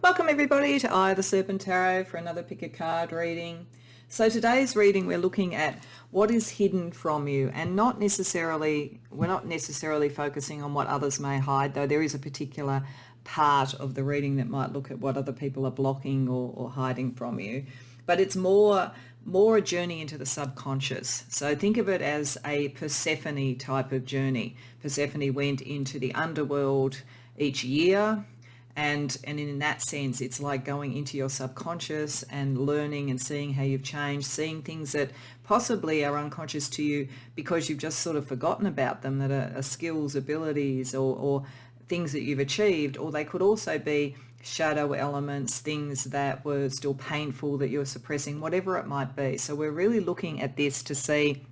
Welcome everybody to Eye of the Serpent Tarot for another pick a card reading. So today's reading we're looking at what is hidden from you, and we're not necessarily focusing on what others may hide, though there is a particular part of the reading that might look at what other people are blocking or hiding from you. But it's more a journey into the subconscious. So think of it as a Persephone type of journey. Persephone went into the underworld each year. And in that sense, it's like going into your subconscious and learning and seeing how you've changed, seeing things that possibly are unconscious to you because you've just sort of forgotten about them, that are skills, abilities, or things that you've achieved. Or they could also be shadow elements, things that were still painful that you're suppressing, whatever it might be. So we're really looking at this to see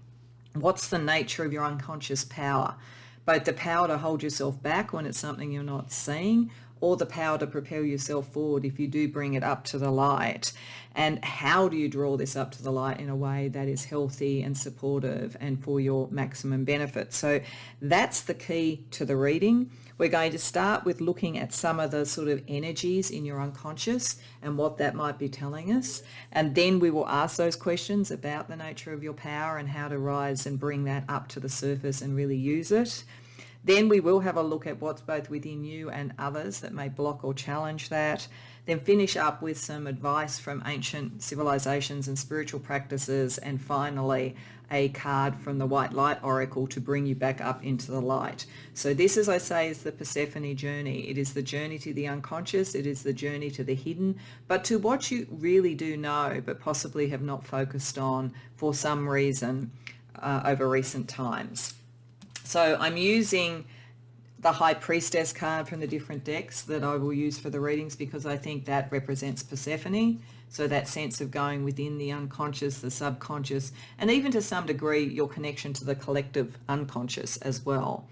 what's the nature of your unconscious power, both the power to hold yourself back when it's something you're not seeing, or the power to propel yourself forward if you do bring it up to the light. And how do you draw this up to the light in a way that is healthy and supportive and for your maximum benefit? So that's the key to the reading. We're going to start with looking at some of the sort of energies in your unconscious and what that might be telling us. And then we will ask those questions about the nature of your power and how to rise and bring that up to the surface and really use it. Then we will have a look at what's both within you and others that may block or challenge that. Then finish up with some advice from ancient civilizations and spiritual practices. And finally, a card from the White Light Oracle to bring you back up into the light. So this, as I say, is the Persephone journey. It is the journey to the unconscious. It is the journey to the hidden, but to what you really do know, but possibly have not focused on for some reason over recent times. So I'm using the High Priestess card from the different decks that I will use for the readings because I think that represents Persephone. So that sense of going within the unconscious, the subconscious, and even to some degree your connection to the collective unconscious as well.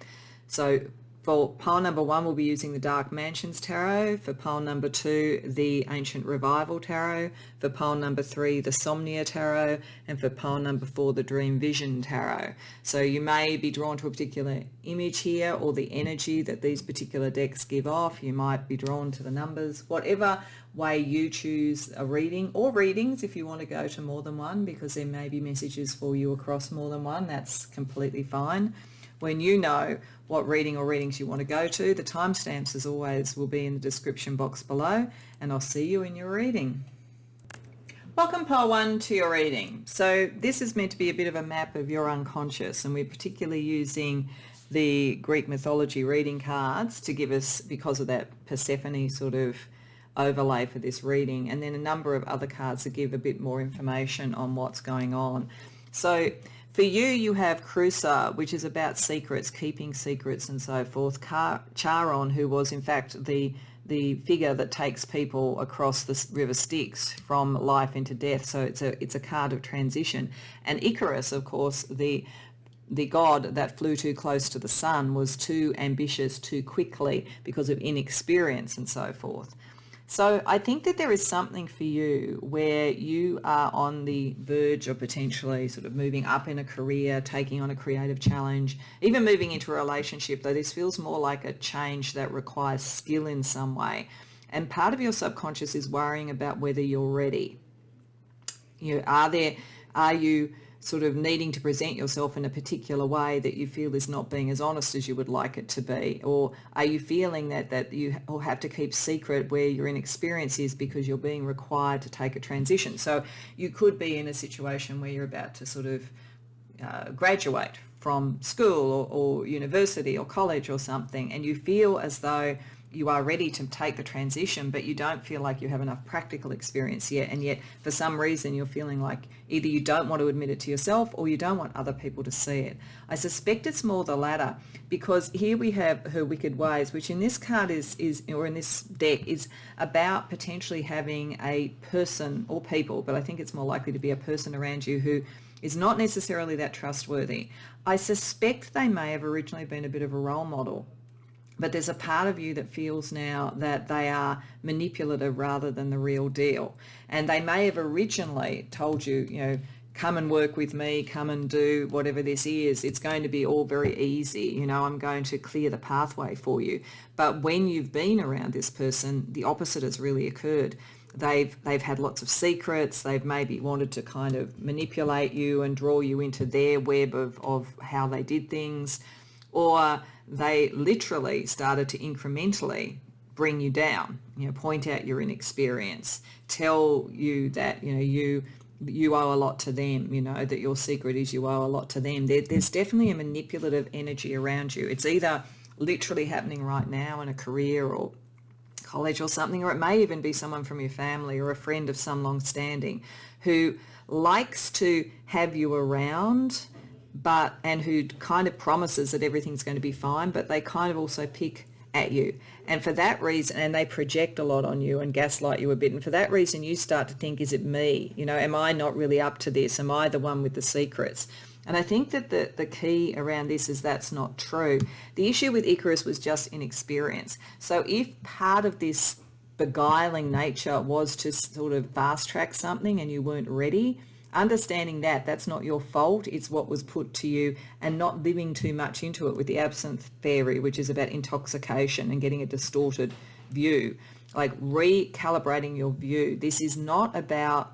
So for pile number 1, we'll be using the Dark Mansions Tarot. For pile number 2, the Ancient Revival Tarot. For pile number 3, the Somnia Tarot. And for pile number 4, the Dream Vision Tarot. So you may be drawn to a particular image here or the energy that these particular decks give off. You might be drawn to the numbers. Whatever way you choose a reading, or readings if you want to go to more than one, because there may be messages for you across more than one, that's completely fine. When you know what reading or readings you want to go to, the timestamps as always will be in the description box below, and I'll see you in your reading. Welcome pile 1 to your reading. So this is meant to be a bit of a map of your unconscious, and we're particularly using the Greek mythology reading cards to give us, because of that Persephone sort of overlay for this reading, and then a number of other cards that give a bit more information on what's going on. So for you, you have Crusa, which is about secrets, keeping secrets and so forth. Charon, who was in fact the figure that takes people across the river Styx from life into death. So it's a card of transition. And Icarus, of course, the god that flew too close to the sun, was too ambitious too quickly because of inexperience and so forth. So I think that there is something for you where you are on the verge of potentially sort of moving up in a career, taking on a creative challenge, even moving into a relationship, though this feels more like a change that requires skill in some way. And part of your subconscious is worrying about whether you're ready. Are you sort of needing to present yourself in a particular way that you feel is not being as honest as you would like it to be? Or are you feeling that you have to keep secret where your inexperience is because you're being required to take a transition? So you could be in a situation where you're about to sort of graduate from school or university or college or something, and you feel as though you are ready to take the transition, but you don't feel like you have enough practical experience yet, and yet for some reason you're feeling like either you don't want to admit it to yourself or you don't want other people to see it. I suspect it's more the latter, because here we have her wicked ways, which in this card or in this deck is about potentially having a person or people, but I think it's more likely to be a person around you who is not necessarily that trustworthy. I suspect they may have originally been a bit of a role model, but there's a part of you that feels now that they are manipulative rather than the real deal. And they may have originally told you, come and work with me, come and do whatever this is. It's going to be all very easy. You know, I'm going to clear the pathway for you. But when you've been around this person, the opposite has really occurred. They've had lots of secrets. They've maybe wanted to kind of manipulate you and draw you into their web of how they did things, or they literally started to incrementally bring you down, you know, point out your inexperience, tell you that, you know, you owe a lot to them, you know, that your secret is you owe a lot to them. There's definitely a manipulative energy around you. It's either literally happening right now in a career or college or something, or it may even be someone from your family or a friend of some long standing who likes to have you around, and who kind of promises that everything's going to be fine, but they kind of also pick at you. And for that reason, and they project a lot on you and gaslight you a bit. And for that reason, you start to think, is it me? You know, am I not really up to this? Am I the one with the secrets? And I think that the key around this is that's not true. The issue with Icarus was just inexperience. So if part of this beguiling nature was to sort of fast track something and you weren't ready, understanding that that's not your fault, it's what was put to you, and not living too much into it with the absinthe theory, which is about intoxication and getting a distorted view, like recalibrating your view. This is not about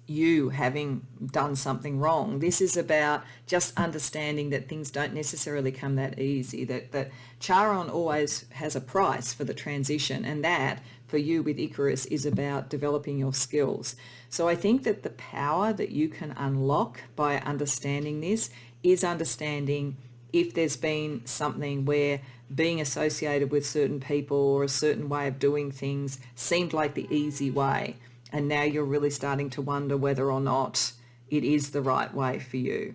you having done something wrong. This is about just understanding that things don't necessarily come that easy, that Charon always has a price for the transition, and that for you with Icarus is about developing your skills. So I think that the power that you can unlock by understanding this is understanding if there's been something where being associated with certain people or a certain way of doing things seemed like the easy way, and now you're really starting to wonder whether or not it is the right way for you,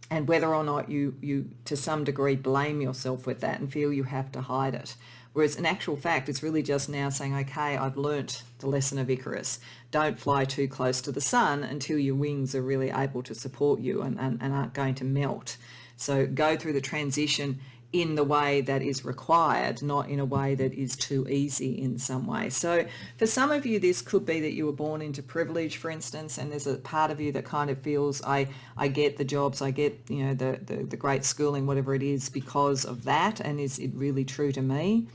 and whether or not you to some degree blame yourself with that and feel you have to hide it. Whereas in actual fact, it's really just now saying, okay, I've learnt the lesson of Icarus. Don't fly too close to the sun until your wings are really able to support you and aren't going to melt. So go through the transition in the way that is required, not in a way that is too easy in some way. So for some of you, this could be that you were born into privilege, for instance, and there's a part of you that kind of feels, I get the jobs, I get, you know, the great schooling, whatever it is, because of that, and is it really true to me?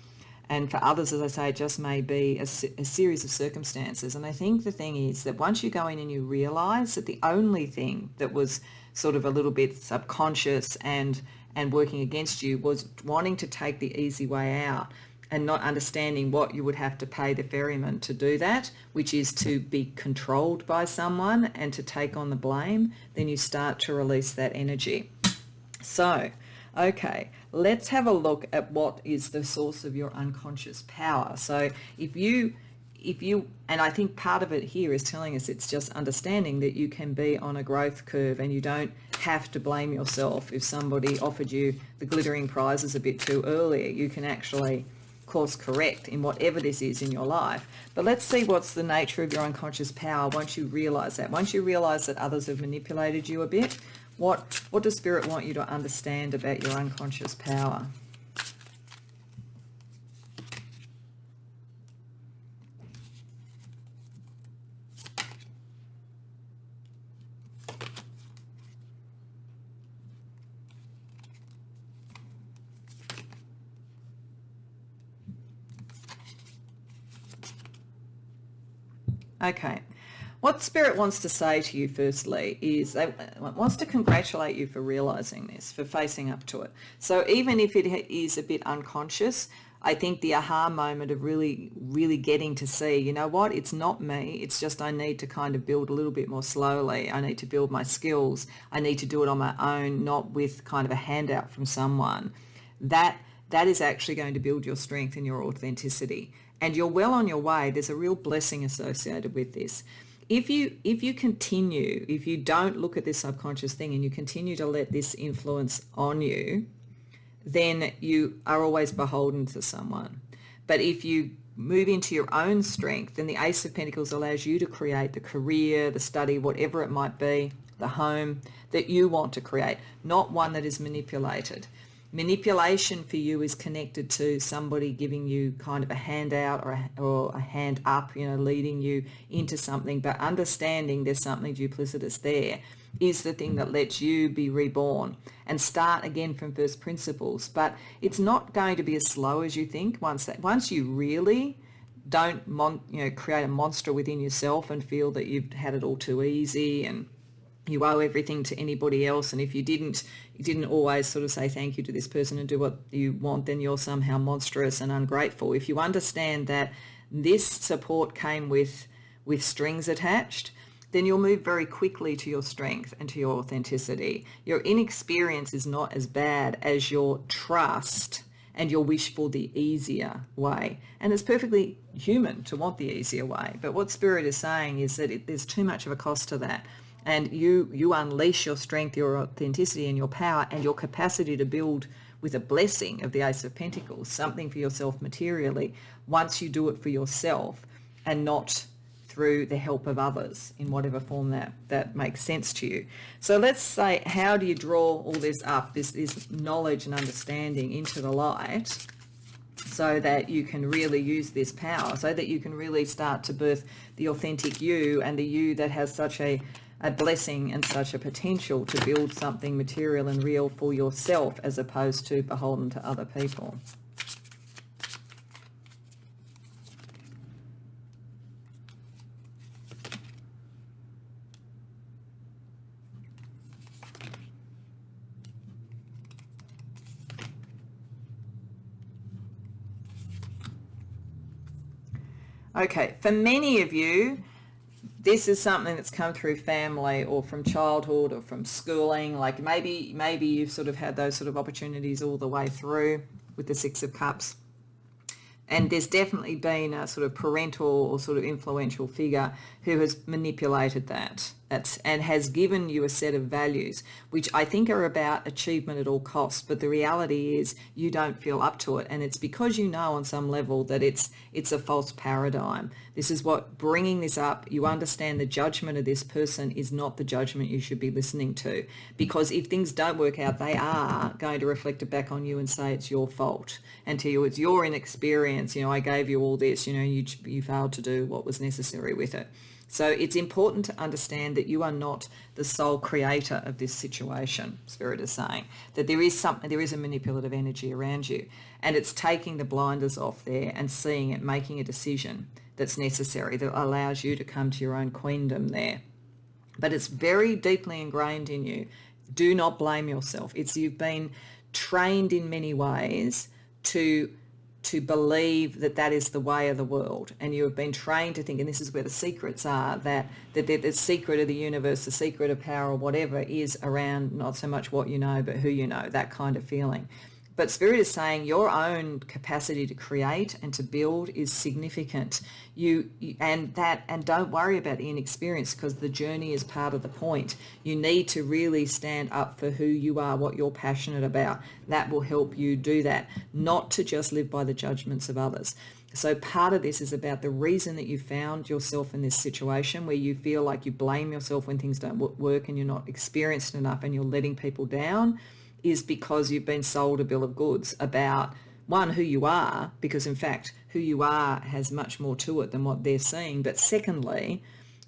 And for others, as I say, it just may be a series of circumstances. And I think the thing is that once you go in and you realise that the only thing that was sort of a little bit subconscious and working against you was wanting to take the easy way out and not understanding what you would have to pay the ferryman to do that, which is to be controlled by someone and to take on the blame, then you start to release that energy. So, okay, let's have a look at what is the source of your unconscious power. So if you, and I think part of it here is telling us it's just understanding that you can be on a growth curve and you don't have to blame yourself if somebody offered you the glittering prizes a bit too early. You can actually course correct in whatever this is in your life. But let's see what's the nature of your unconscious power once you realise that. Once you realise that others have manipulated you a bit, what does Spirit want you to understand about your unconscious power? Okay. What Spirit wants to say to you firstly is it wants to congratulate you for realising this, for facing up to it. So even if it is a bit unconscious, I think the aha moment of really, really getting to see, you know what, it's not me, it's just I need to kind of build a little bit more slowly. I need to build my skills. I need to do it on my own, not with kind of a handout from someone. That is actually going to build your strength and your authenticity. And you're well on your way. There's a real blessing associated with this. If you continue, if you don't look at this subconscious thing and you continue to let this influence on you, then you are always beholden to someone. But if you move into your own strength, then the Ace of Pentacles allows you to create the career, the study, whatever it might be, the home that you want to create, not one that is manipulated. Manipulation for you is connected to somebody giving you kind of a handout or a hand up, leading you into something, but understanding there's something duplicitous there is the thing that lets you be reborn and start again from first principles. But it's not going to be as slow as you think. Once you really don't create a monster within yourself and feel that you've had it all too easy and you owe everything to anybody else, and if you didn't always sort of say thank you to this person and do what you want, then you're somehow monstrous and ungrateful. If you understand that this support came with strings attached, then you'll move very quickly to your strength and to your authenticity. Your inexperience is not as bad as your trust and your wish for the easier way. And it's perfectly human to want the easier way. But what Spirit is saying is that there's too much of a cost to that. And you unleash your strength, your authenticity and your power and your capacity to build with a blessing of the Ace of Pentacles, something for yourself materially, once you do it for yourself and not through the help of others in whatever form that makes sense to you. So let's say, how do you draw all this up, this knowledge and understanding into the light, so that you can really use this power, so that you can really start to birth the authentic you and the you that has such a blessing and such a potential to build something material and real for yourself as opposed to beholden to other people. Okay, for many of you, this is something that's come through family or from childhood or from schooling. Like maybe you've sort of had those sort of opportunities all the way through with the Six of Cups. And there's definitely been a sort of parental or sort of influential figure who has manipulated that and has given you a set of values, which I think are about achievement at all costs. But the reality is you don't feel up to it. And it's because you know on some level that it's a false paradigm. This is what, bringing this up, you understand the judgment of this person is not the judgment you should be listening to. Because if things don't work out, they are going to reflect it back on you and say it's your fault. And to you, it's your inexperience. I gave you all this, you failed to do what was necessary with it. So it's important to understand that you are not the sole creator of this situation, Spirit is saying, that there is a manipulative energy around you, and it's taking the blinders off there and seeing it, making a decision that's necessary, that allows you to come to your own queendom there. But it's very deeply ingrained in you. Do not blame yourself. You've been trained in many ways to believe that is the way of the world, and you have been trained to think, and this is where the secrets are, that the secret of the universe, the secret of power or whatever is around not so much what you know but who you know, that kind of feeling. But Spirit is saying your own capacity to create and to build is significant. And don't worry about the inexperience, because the journey is part of the point. You need to really stand up for who you are, what you're passionate about. That will help you do that, not to just live by the judgments of others. So part of this is about the reason that you found yourself in this situation where you feel like you blame yourself when things don't work and you're not experienced enough and you're letting people down, is because you've been sold a bill of goods about, one, who you are, because in fact who you are has much more to it than what they're seeing, but secondly,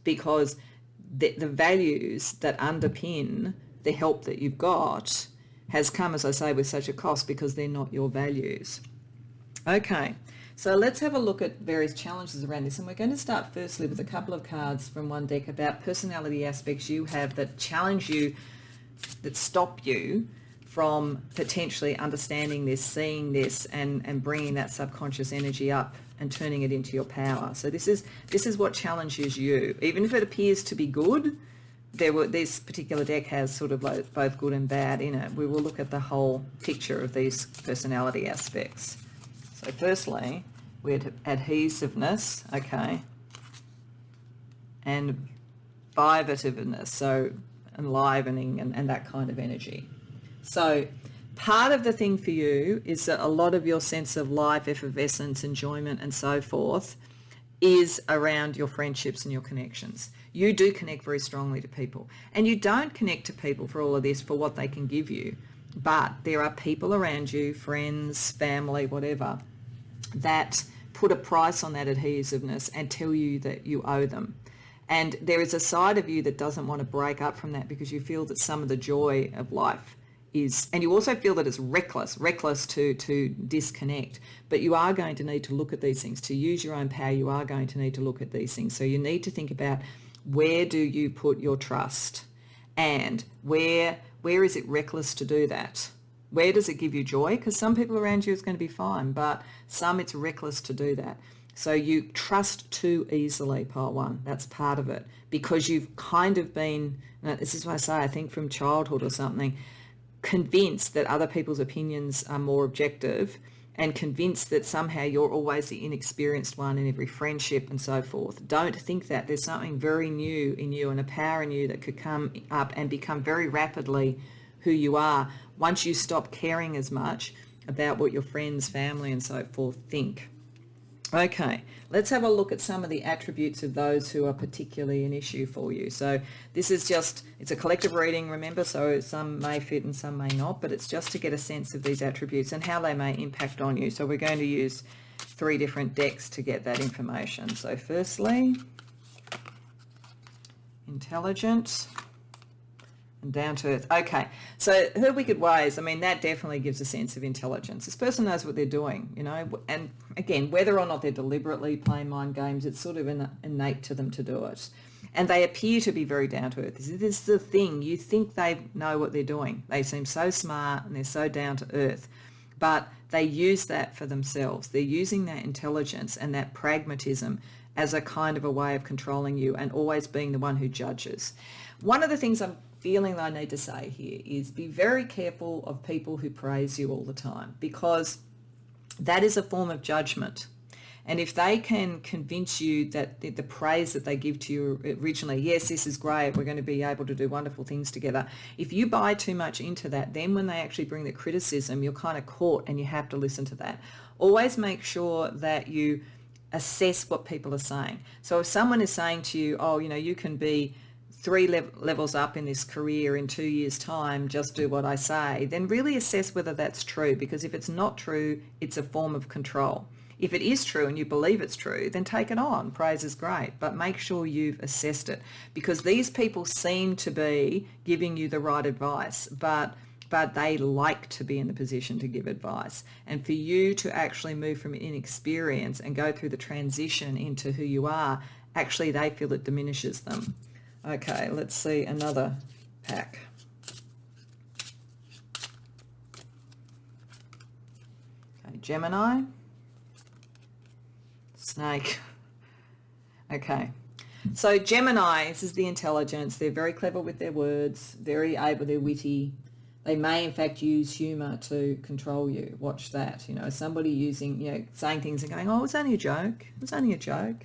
because the values that underpin the help that you've got has come, as I say, with such a cost because they're not your values. Okay, so let's have a look at various challenges around this, and we're going to start firstly with a couple of cards from one deck about personality aspects you have that challenge you, that stop you from potentially understanding this, seeing this, and bringing that subconscious energy up and turning it into your power. So this is what challenges you. Even if it appears to be good, this particular deck has sort of both good and bad in it. We will look at the whole picture of these personality aspects. So firstly, we had adhesiveness, okay, and vivativeness, so enlivening and that kind of energy. So part of the thing for you is that a lot of your sense of life, effervescence, enjoyment and so forth is around your friendships and your connections. You do connect very strongly to people, and you don't connect to people for all of this for what they can give you. But there are people around you, friends, family, whatever, that put a price on that adhesiveness and tell you that you owe them. And there is a side of you that doesn't want to break up from that because you feel that some of the joy of life is, and you also feel that it's reckless to disconnect. But you are going to need to look at these things. To use your own power, you are going to need to look at these things. So you need to think about, where do you put your trust? And where is it reckless to do that? Where does it give you joy? Because some people around you is going to be fine, but some it's reckless to do that. So you trust too easily, part one. That's part of it, because you've kind of been, this is what I say, I think from childhood or something, convinced that other people's opinions are more objective, and convinced that somehow you're always the inexperienced one in every friendship and so forth. Don't think that. There's something very new in you and a power in you that could come up and become very rapidly who you are once you stop caring as much about what your friends, family and so forth think. Okay, let's have a look at some of the attributes of those who are particularly an issue for you. So this is just, it's a collective reading, remember, so some may fit and some may not, but it's just to get a sense of these attributes and how they may impact on you. So we're going to use 3 different decks to get that information. So firstly, intelligent and down to earth. Okay, so her wicked ways, I mean, that definitely gives a sense of intelligence. This person knows what they're doing, you know, and again, whether or not they're deliberately playing mind games, it's sort of innate to them to do it. And they appear to be very down to earth. This is the thing. You think they know what they're doing. They seem so smart and they're so down to earth, but they use that for themselves. They're using that intelligence and that pragmatism as a kind of a way of controlling you and always being the one who judges. One of the things I'm feeling that I need to say here is, be very careful of people who praise you all the time, because that is a form of judgment. And if they can convince you that the praise that they give to you originally, yes, this is great, we're going to be able to do wonderful things together. If you buy too much into that, then when they actually bring the criticism, you're kind of caught and you have to listen to that. Always make sure that you assess what people are saying. So if someone is saying to you, oh, you know, you can be 3 levels up in this career in 2 years' time, just do what I say, then really assess whether that's true, because if it's not true, it's a form of control. If it is true and you believe it's true, then take it on. Praise is great, but make sure you've assessed it, because these people seem to be giving you the right advice, but they like to be in the position to give advice. And for you to actually move from inexperience and go through the transition into who you are, actually they feel it diminishes them. Okay, let's see another pack. Okay, Gemini, Snake. Okay, so Gemini, this is the intelligence. They're very clever with their words, very able, they're witty. They may in fact use humour to control you. Watch that. You know, somebody using, you know, saying things and going, oh, it's only a joke. It's only a joke.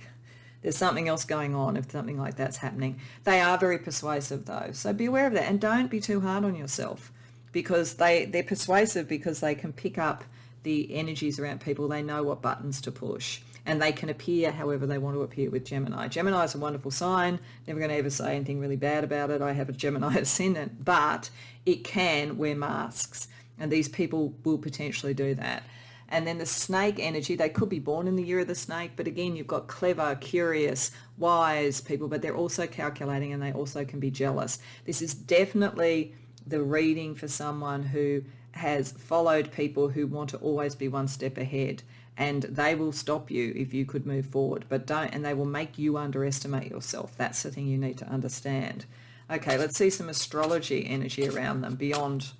There's something else going on if something like that's happening. They are very persuasive though, so be aware of that, and don't be too hard on yourself, because they're persuasive because they can pick up the energies around people. They know what buttons to push, and they can appear however they want to appear with Gemini. Gemini is a wonderful sign. Never going to ever say anything really bad about it. I have a Gemini ascendant, but it can wear masks, and these people will potentially do that. And then the snake energy, they could be born in the year of the snake, but again, you've got clever, curious, wise people, but they're also calculating, and they also can be jealous. This is definitely the reading for someone who has followed people who want to always be one step ahead, and they will stop you if you could move forward, but don't, and they will make you underestimate yourself. That's the thing you need to understand. Okay, let's see some astrology energy around them beyond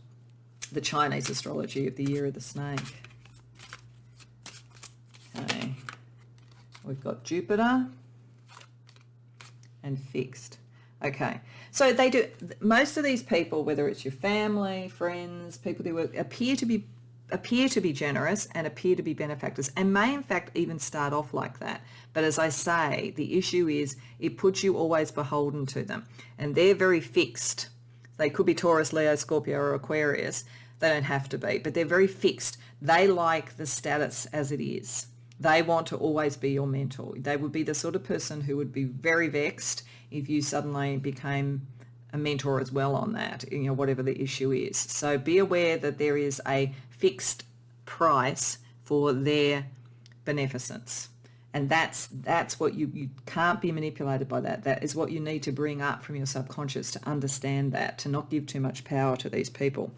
the Chinese astrology of the year of the snake. Okay, we've got Jupiter and fixed. Okay, so they do, most of these people, whether it's your family, friends, people who appear to be generous and appear to be benefactors, and may in fact even start off like that. But as I say, the issue is it puts you always beholden to them, and they're very fixed. They could be Taurus, Leo, Scorpio or Aquarius. They don't have to be, but they're very fixed. They like the status as it is. They want to always be your mentor. They would be the sort of person who would be very vexed if you suddenly became a mentor as well on that, you know, whatever the issue is. So be aware that there is a fixed price for their beneficence. And that's what you can't be manipulated by that. That is what you need to bring up from your subconscious to understand that, to not give too much power to these people.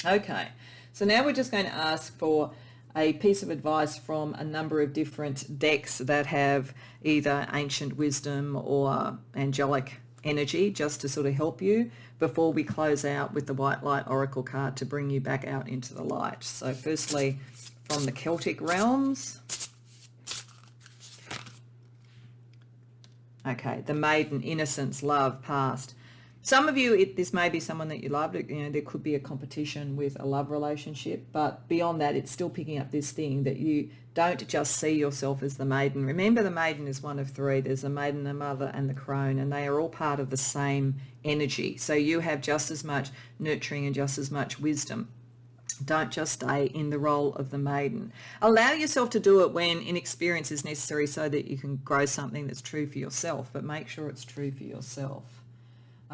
Okay, so now we're just going to ask for a piece of advice from a number of different decks that have either ancient wisdom or angelic energy, just to sort of help you before we close out with the white light oracle card to bring you back out into the light. So firstly, from the Celtic realms. Okay, the maiden, innocence, love, past. Some of you, this may be someone that you loved. You know, there could be a competition with a love relationship, but beyond that, it's still picking up this thing that you don't just see yourself as the maiden. Remember, the maiden is one of three. There's the maiden, the mother, and the crone, and they are all part of the same energy. So you have just as much nurturing and just as much wisdom. Don't just stay in the role of the maiden. Allow yourself to do it when inexperience is necessary so that you can grow something that's true for yourself, but make sure it's true for yourself.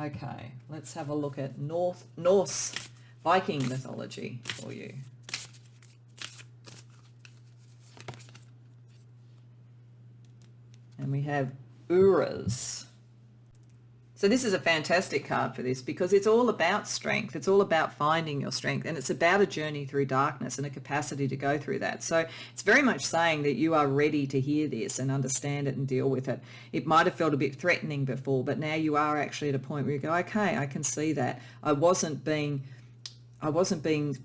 Okay, let's have a look at Norse Viking mythology for you. And we have Uras. So this is a fantastic card for this because it's all about strength. It's all about finding your strength, and it's about a journey through darkness and a capacity to go through that. So it's very much saying that you are ready to hear this and understand it and deal with it. It might have felt a bit threatening before, but now you are actually at a point where you go, okay, I can see that. I wasn't being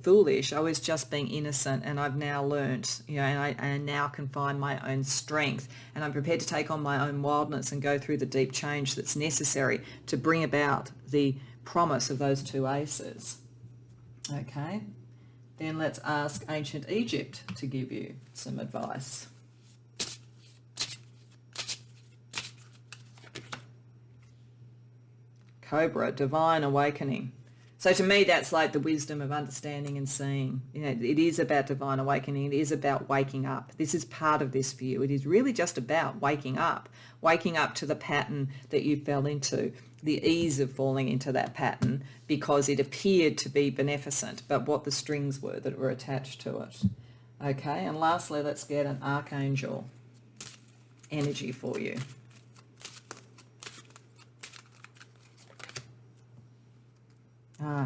foolish. I was just being innocent, and I've now learnt, you know, and I now can find my own strength, and I'm prepared to take on my own wildness and go through the deep change that's necessary to bring about the promise of those two aces. Okay, then let's ask ancient Egypt to give you some advice. Cobra, divine awakening. So to me, that's like the wisdom of understanding and seeing. You know, it is about divine awakening. It is about waking up. This is part of this for you. It is really just about waking up to the pattern that you fell into, the ease of falling into that pattern because it appeared to be beneficent, but what the strings were that were attached to it. Okay, and lastly, let's get an archangel energy for you.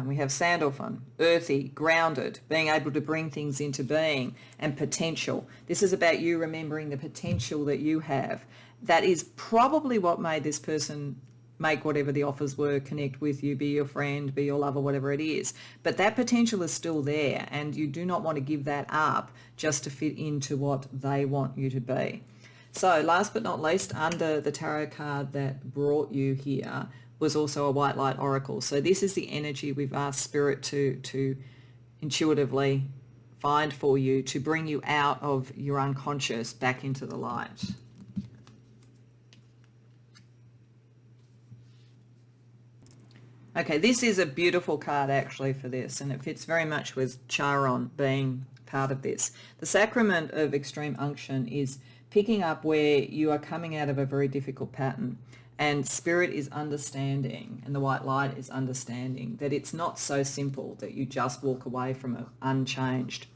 We have Sandalphon, earthy, grounded, being able to bring things into being, and potential. This is about you remembering the potential that you have. That is probably what made this person make whatever the offers were, connect with you, be your friend, be your lover, whatever it is. But that potential is still there, and you do not want to give that up just to fit into what they want you to be. So last but not least, under the tarot card that brought you here was also a white light oracle. So this is the energy we've asked Spirit to intuitively find for you to bring you out of your unconscious back into the light. Okay, this is a beautiful card actually for this, and it fits very much with Charon being part of this. The sacrament of extreme unction is picking up where you are coming out of a very difficult pattern. And Spirit is understanding, and the white light is understanding that it's not so simple that you just walk away from it unchanged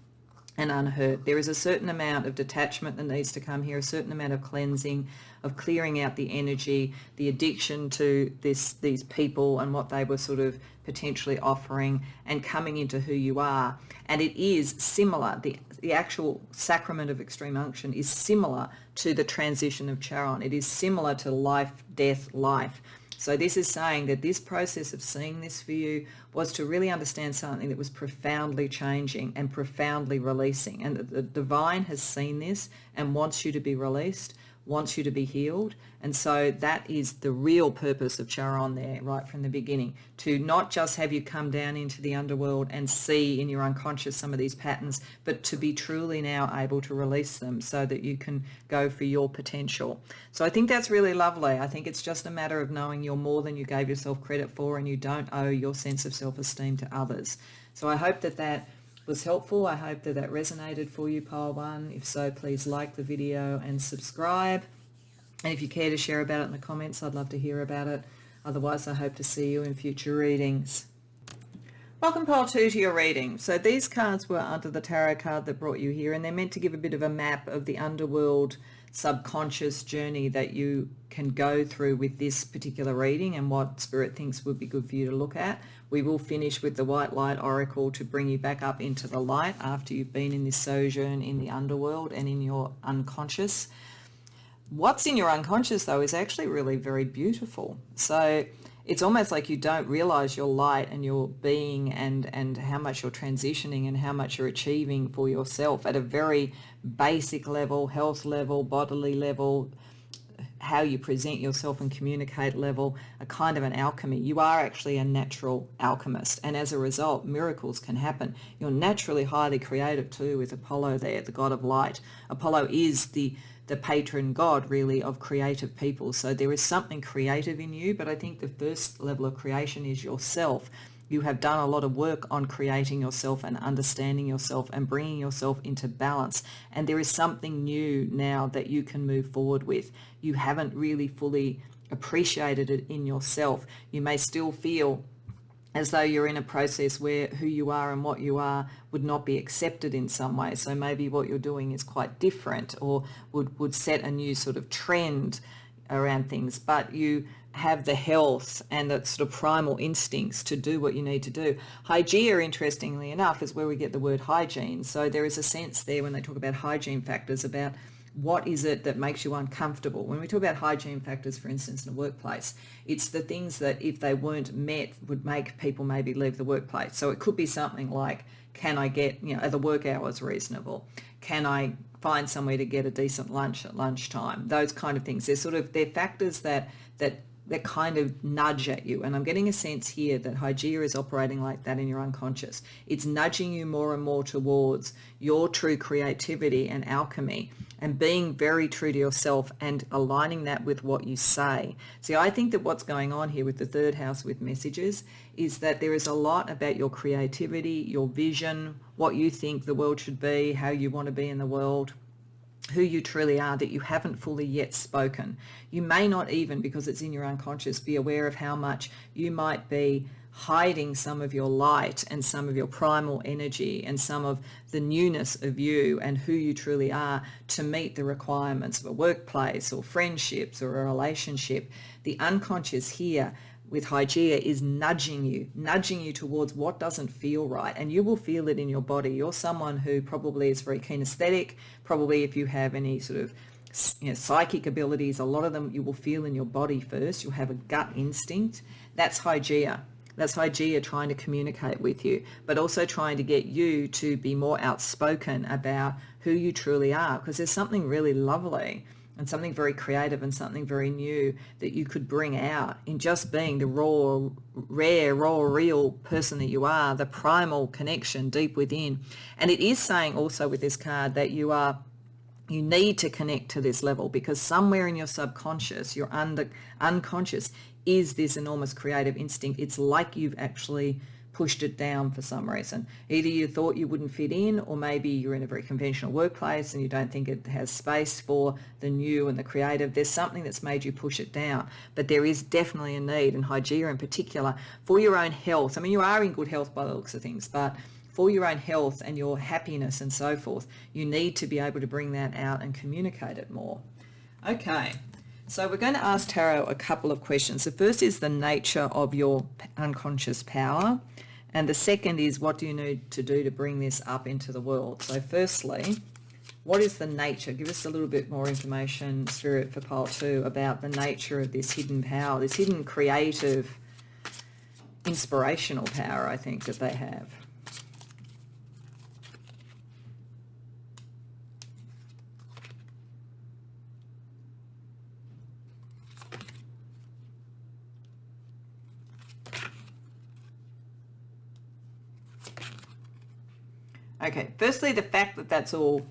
and unhurt. There is a certain amount of detachment that needs to come here, a certain amount of cleansing, of clearing out the energy, the addiction to these people and what they were sort of potentially offering, and coming into who you are. And it is similar, the actual sacrament of extreme unction is similar to the transition of Charon. It is similar to life, death, life. So this is saying that this process of seeing this for you was to really understand something that was profoundly changing and profoundly releasing. And the divine has seen this and wants you to be released, wants you to be healed. And so that is the real purpose of Charon there right from the beginning, to not just have you come down into the underworld and see in your unconscious some of these patterns, but to be truly now able to release them so that you can go for your potential. So I think that's really lovely. I think it's just a matter of knowing you're more than you gave yourself credit for, and you don't owe your sense of self-esteem to others. So I hope that that was helpful. I hope that that resonated for you, Pile 1. If so, please like the video and subscribe. And if you care to share about it in the comments, I'd love to hear about it. Otherwise, I hope to see you in future readings. Welcome pile 2 to your reading. So these cards were under the tarot card that brought you here, and they're meant to give a bit of a map of the underworld subconscious journey that you can go through with this particular reading and what Spirit thinks would be good for you to look at. We will finish with the White Light Oracle to bring you back up into the light after you've been in this sojourn in the underworld and in your unconscious. What's in your unconscious, though, is actually really very beautiful. So it's almost like you don't realize your light and your being and how much you're transitioning and how much you're achieving for yourself at a very basic level, health level, bodily level, how you present yourself and communicate level, a kind of an alchemy. You are actually a natural alchemist, and as a result, miracles can happen. You're naturally highly creative too, with Apollo there, the god of light. Apollo is the patron god, really, of creative people. So there is something creative in you, but I think the first level of creation is yourself. You have done a lot of work on creating yourself and understanding yourself and bringing yourself into balance. And there is something new now that you can move forward with. You haven't really fully appreciated it in yourself. You may still feel as though you're in a process where who you are and what you are would not be accepted in some way. So maybe what you're doing is quite different or would set a new sort of trend around things, but you have the health and the sort of primal instincts to do what you need to do. Hygeia, interestingly enough, is where we get the word hygiene. So there is a sense there when they talk about hygiene factors about what is it that makes you uncomfortable. When we talk about hygiene factors, for instance, in a workplace, it's the things that if they weren't met would make people maybe leave the workplace. So it could be something like, can I get, are the work hours reasonable? Can I find somewhere to get a decent lunch at lunchtime? Those kind of things. They're factors that kind of nudge at you. And I'm getting a sense here that Hygeia is operating like that in your unconscious. It's nudging you more and more towards your true creativity and alchemy and being very true to yourself and aligning that with what you say. See, I think that what's going on here with the third house with messages is that there is a lot about your creativity, your vision, what you think the world should be, how you want to be in the world, who you truly are, that you haven't fully yet spoken. You may not even, because it's in your unconscious, be aware of how much you might be hiding some of your light and some of your primal energy and some of the newness of you and who you truly are to meet the requirements of a workplace or friendships or a relationship. The unconscious here with Hygeia is nudging you towards what doesn't feel right, and you will feel it in your body. You're someone who probably is very kinesthetic. Probably if you have any sort of psychic abilities, a lot of them you will feel in your body first. You'll have a gut instinct. That's Hygeia. That's Hygeia trying to communicate with you, but also trying to get you to be more outspoken about who you truly are, because there's something really lovely and something very creative and something very new that you could bring out in just being the raw, real person that you are, the primal connection deep within. And it is saying also with this card that you need to connect to this level, because somewhere in your subconscious, your unconscious, is this enormous creative instinct. It's like you've actually pushed it down for some reason. Either you thought you wouldn't fit in, or maybe you're in a very conventional workplace and you don't think it has space for the new and the creative. There's something that's made you push it down. But there is definitely a need, and Hygeia in particular, for your own health. I mean, you are in good health by the looks of things, but for your own health and your happiness and so forth, you need to be able to bring that out and communicate it more. Okay. So we're going to ask Tarot a couple of questions. The first is the nature of your unconscious power. And the second is, what do you need to do to bring this up into the world? So firstly, what is the nature? Give us a little bit more information, Spirit, for pile 2 about the nature of this hidden power, this hidden creative, inspirational power, I think, that they have. Okay, firstly, the fact that that's all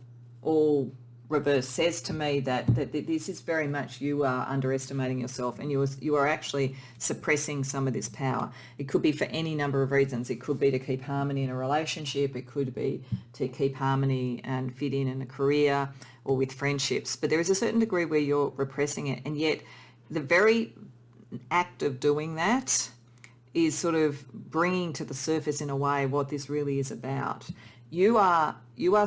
reversed says to me that this is very much you are underestimating yourself, and you are actually suppressing some of this power. It could be for any number of reasons. It could be to keep harmony in a relationship. It could be to keep harmony and fit in a career or with friendships. But there is a certain degree where you're repressing it, and yet the very act of doing that is sort of bringing to the surface in a way what this really is about. You are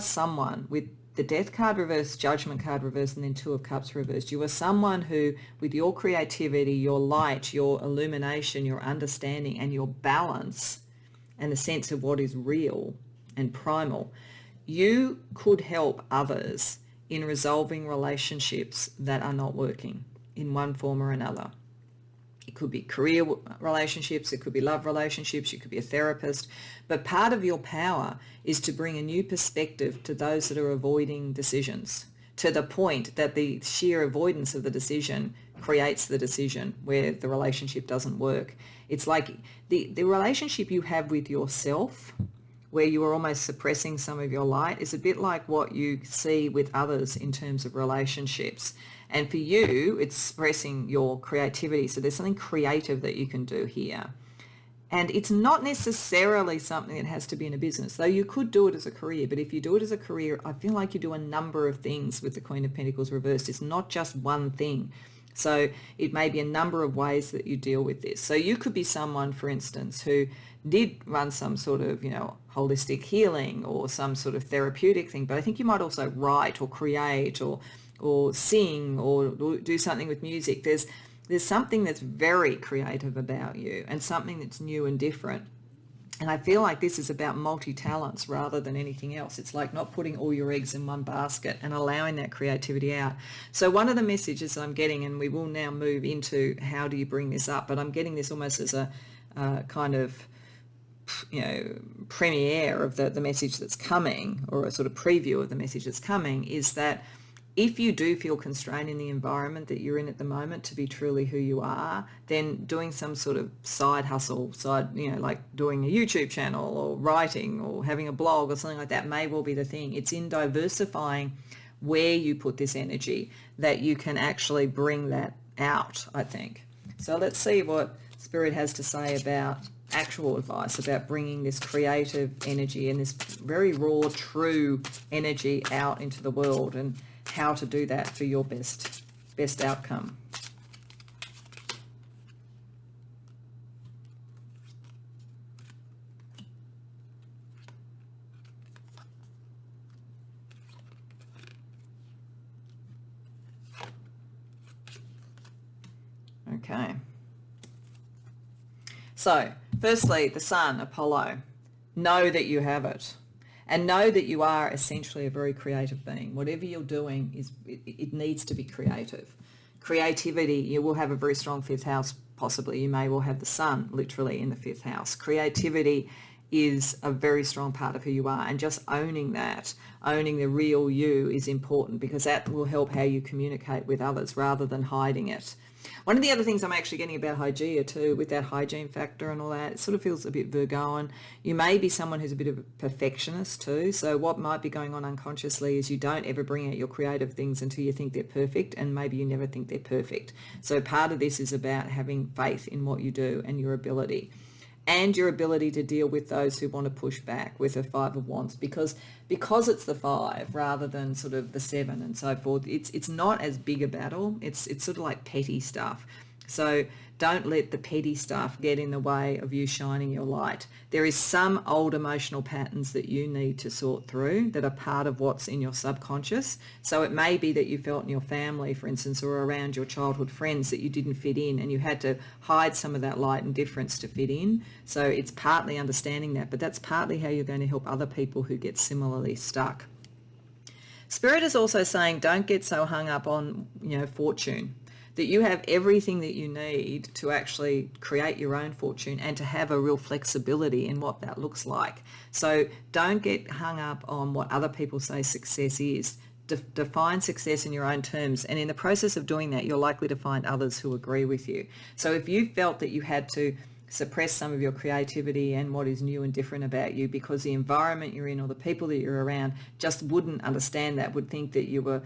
someone with the Death card reversed, Judgment card reversed, and then Two of Cups reversed. You are someone who, with your creativity, your light, your illumination, your understanding, and your balance, and the sense of what is real and primal, you could help others in resolving relationships that are not working in one form or another. It could be career relationships, it could be love relationships, you could be a therapist, but part of your power is to bring a new perspective to those that are avoiding decisions, to the point that the sheer avoidance of the decision creates the decision where the relationship doesn't work. It's like the relationship you have with yourself, where you are almost suppressing some of your light, is a bit like what you see with others in terms of relationships. And for you, it's expressing your creativity. So there's something creative that you can do here. And it's not necessarily something that has to be in a business, though you could do it as a career. But if you do it as a career, I feel like you do a number of things with the Queen of Pentacles reversed. It's not just one thing. So it may be a number of ways that you deal with this. So you could be someone, for instance, who did run some sort of, holistic healing or some sort of therapeutic thing. But I think you might also write or create or sing or do something with music. There's something that's very creative about you and something that's new and different. And I feel like this is about multi-talents rather than anything else. It's like not putting all your eggs in one basket and allowing that creativity out. So one of the messages that I'm getting, and we will now move into how do you bring this up, but I'm getting this almost as a kind of, premiere of the message that's coming, or a sort of preview of the message that's coming, is that if you do feel constrained in the environment that you're in at the moment to be truly who you are, then doing some sort of side hustle, like doing a YouTube channel or writing or having a blog or something like that may well be the thing. It's in diversifying where you put this energy that you can actually bring that out, I think. So let's see what Spirit has to say about actual advice about bringing this creative energy and this very raw, true energy out into the world, and how to do that for your best outcome. Okay. So, firstly, the Sun, Apollo. Know that you have it. And know that you are essentially a very creative being. Whatever you're doing, it needs to be creative. Creativity, you will have a very strong fifth house, possibly. You may well have the Sun literally in the fifth house. Creativity is a very strong part of who you are. And just owning that, owning the real you, is important, because that will help how you communicate with others rather than hiding it. One of the other things I'm actually getting about Hygeia too, with that hygiene factor and all that, it sort of feels a bit Virgoan. You may be someone who's a bit of a perfectionist too. So what might be going on unconsciously is you don't ever bring out your creative things until you think they're perfect, and maybe you never think they're perfect. So part of this is about having faith in what you do and your ability. And your ability to deal with those who want to push back with a Five of Wands, because it's the 5 rather than sort of the 7 and so forth. It's not as big a battle. It's sort of like petty stuff. So don't let the petty stuff get in the way of you shining your light. There is some old emotional patterns that you need to sort through that are part of what's in your subconscious. So it may be that you felt in your family, for instance, or around your childhood friends that you didn't fit in, and you had to hide some of that light and difference to fit in. So it's partly understanding that, but that's partly how you're going to help other people who get similarly stuck. Spirit is also saying don't get so hung up on, fortune, that you have everything that you need to actually create your own fortune and to have a real flexibility in what that looks like. So don't get hung up on what other people say success is. Define success in your own terms, and in the process of doing that, you're likely to find others who agree with you. So if you felt that you had to suppress some of your creativity and what is new and different about you because the environment you're in or the people that you're around just wouldn't understand that, would think that you were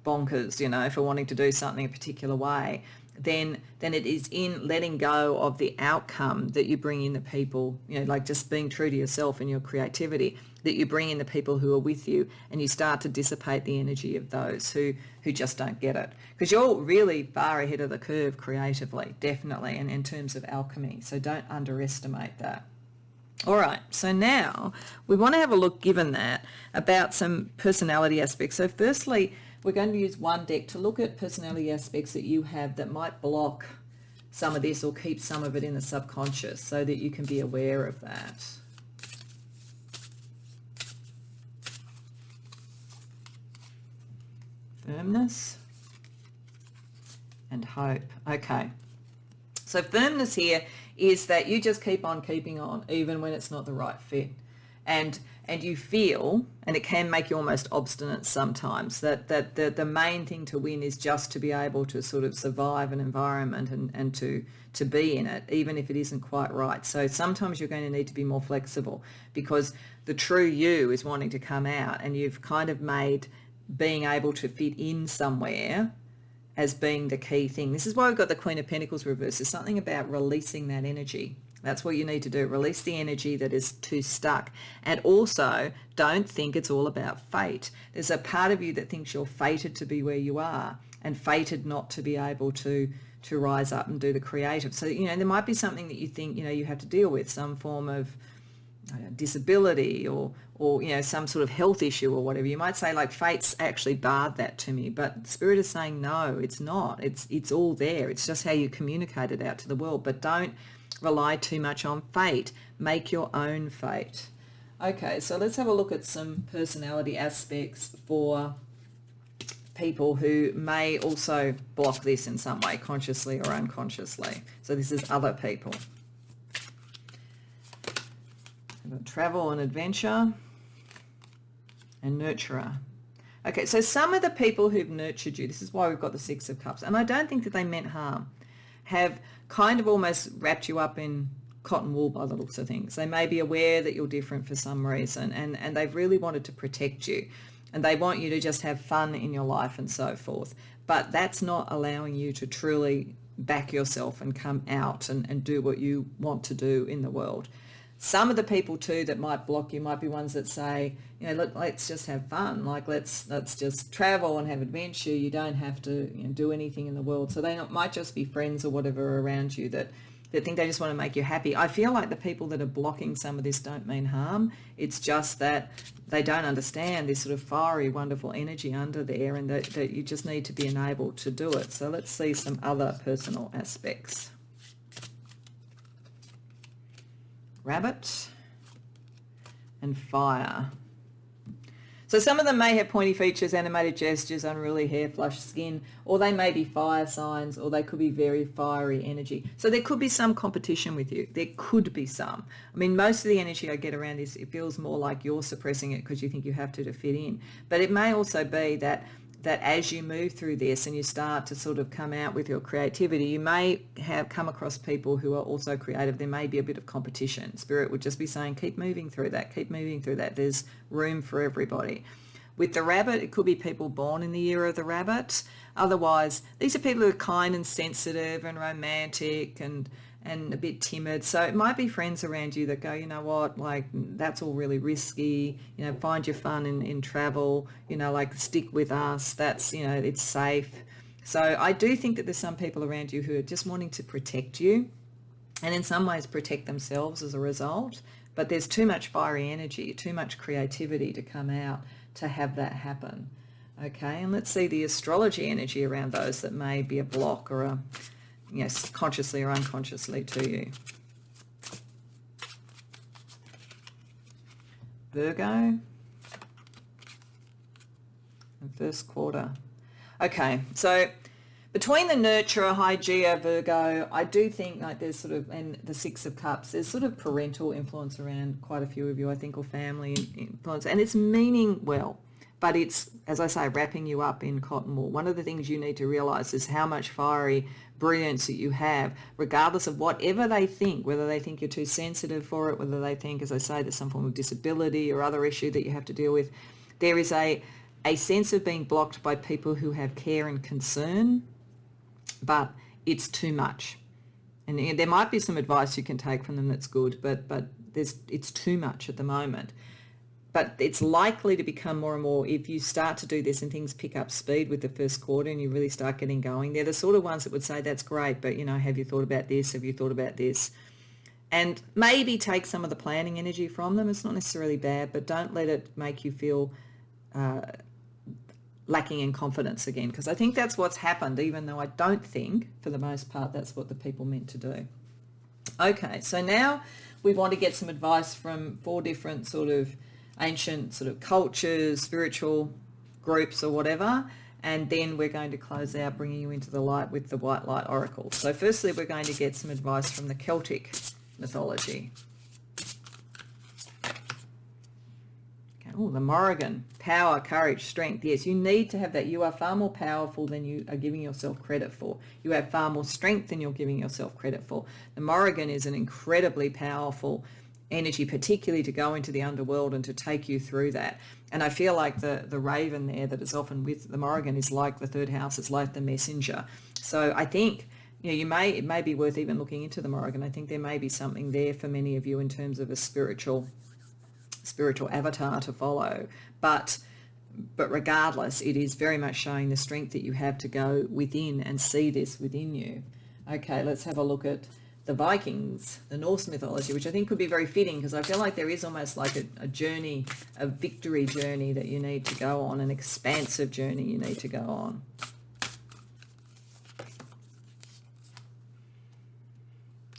bonkers, for wanting to do something a particular way, then it is in letting go of the outcome that you bring in the people, like just being true to yourself and your creativity, that you bring in the people who are with you, and you start to dissipate the energy of those who just don't get it. Because you're really far ahead of the curve creatively, definitely, and in terms of alchemy. So don't underestimate that. All right, so now we want to have a look, given that, about some personality aspects. So firstly, we're going to use one deck to look at personality aspects that you have that might block some of this or keep some of it in the subconscious, so that you can be aware of that. Firmness and hope. Okay. So firmness here is that you just keep on keeping on, even when it's not the right fit. And you feel, and it can make you almost obstinate sometimes, that the main thing to win is just to be able to sort of survive an environment and to be in it, even if it isn't quite right. So sometimes you're going to need to be more flexible, because the true you is wanting to come out, and you've kind of made being able to fit in somewhere as being the key thing. This is why we've got the Queen of Pentacles reversed. There's something about releasing that energy. That's what you need to do. Release the energy that is too stuck. And also, don't think it's all about fate. There's a part of you that thinks you're fated to be where you are, and fated not to be able to rise up and do the creative. So, there might be something that you think, you have to deal with, some form of disability or some sort of health issue or whatever. You might say, like, fate's actually barred that to me, but Spirit is saying no, it's not. It's all there. It's just how you communicate it out to the world. But don't rely too much on fate. Make your own fate. Okay, so let's have a look at some personality aspects for people who may also block this in some way, consciously or unconsciously. So this is other people. We've got travel and adventure and nurturer. Okay, so some of the people who've nurtured you, this is why we've got the Six of Cups, and I don't think that they meant harm, have kind of almost wrapped you up in cotton wool by the looks of things. They may be aware that you're different for some reason, and they've really wanted to protect you, and they want you to just have fun in your life and so forth. But that's not allowing you to truly back yourself and come out and do what you want to do in the world. Some of the people too that might block you might be ones that say, look, let's just have fun. Like, let's just travel and have adventure. You don't have to do anything in the world. So they might just be friends or whatever around you that think they just want to make you happy. I feel like the people that are blocking some of this don't mean harm. It's just that they don't understand this sort of fiery, wonderful energy under there, and that you just need to be enabled to do it. So let's see some other personal aspects. Rabbit and fire. So some of them may have pointy features, animated gestures, unruly hair, flushed skin, or they may be fire signs, or they could be very fiery energy. So there could be some competition with you. There could be some. I mean, most of the energy I get around this, it feels more like you're suppressing it because you think you have to fit in. But it may also be that as you move through this and you start to sort of come out with your creativity, you may have come across people who are also creative. There may be a bit of competition. Spirit would just be saying, keep moving through that, keep moving through that. There's room for everybody. With the rabbit, it could be people born in the year of the rabbit. Otherwise, these are people who are kind and sensitive and romantic and a bit timid. So it might be friends around you that go, you know what, like, that's all really risky, find your fun in travel, like, stick with us, that's, it's safe. So I do think that there's some people around you who are just wanting to protect you, and in some ways protect themselves as a result. But there's too much fiery energy, too much creativity to come out to have that happen. Okay, and let's see the astrology energy around those that may be a block or a, consciously or unconsciously to you. Virgo and first quarter. Okay, so between the nurturer, Hygeia, Virgo, I do think like there's sort of, and the Six of Cups, there's sort of parental influence around quite a few of you, I think, or family influence, and it's meaning well. But it's, as I say, wrapping you up in cotton wool. One of the things you need to realise is how much fiery brilliance that you have, regardless of whatever they think, whether they think you're too sensitive for it, whether they think, as I say, there's some form of disability or other issue that you have to deal with. There is a sense of being blocked by people who have care and concern, but it's too much. And there might be some advice you can take from them that's good, but it's too much at the moment. But it's likely to become more and more if you start to do this and things pick up speed with the first quarter and you really start getting going. They're the sort of ones that would say, that's great, but, have you thought about this? Have you thought about this? And maybe take some of the planning energy from them. It's not necessarily bad, but don't let it make you feel lacking in confidence again, because I think that's what's happened, even though I don't think, for the most part, that's what the people meant to do. Okay, so now we want to get some advice from 4 different sort of ancient sort of cultures, spiritual groups or whatever, and then we're going to close out bringing you into the light with the white light oracle. So firstly, we're going to get some advice from the Celtic mythology. Oh, the Morrigan, power, courage, strength. Yes, you need to have that. You are far more powerful than you are giving yourself credit for. You have far more strength than you're giving yourself credit for. The Morrigan is an incredibly powerful energy, particularly to go into the underworld and to take you through that. And I feel like the raven there that is often with the Morrigan is like the third house, it's like the messenger. So I think it may be worth even looking into the Morrigan. I think there may be something there for many of you in terms of a spiritual avatar to follow. But regardless, it is very much showing the strength that you have to go within and see this within you. Okay, let's have a look at the Vikings, the Norse mythology, which I think could be very fitting, because I feel like there is almost like a journey, a victory journey that you need to go on, an expansive journey you need to go on.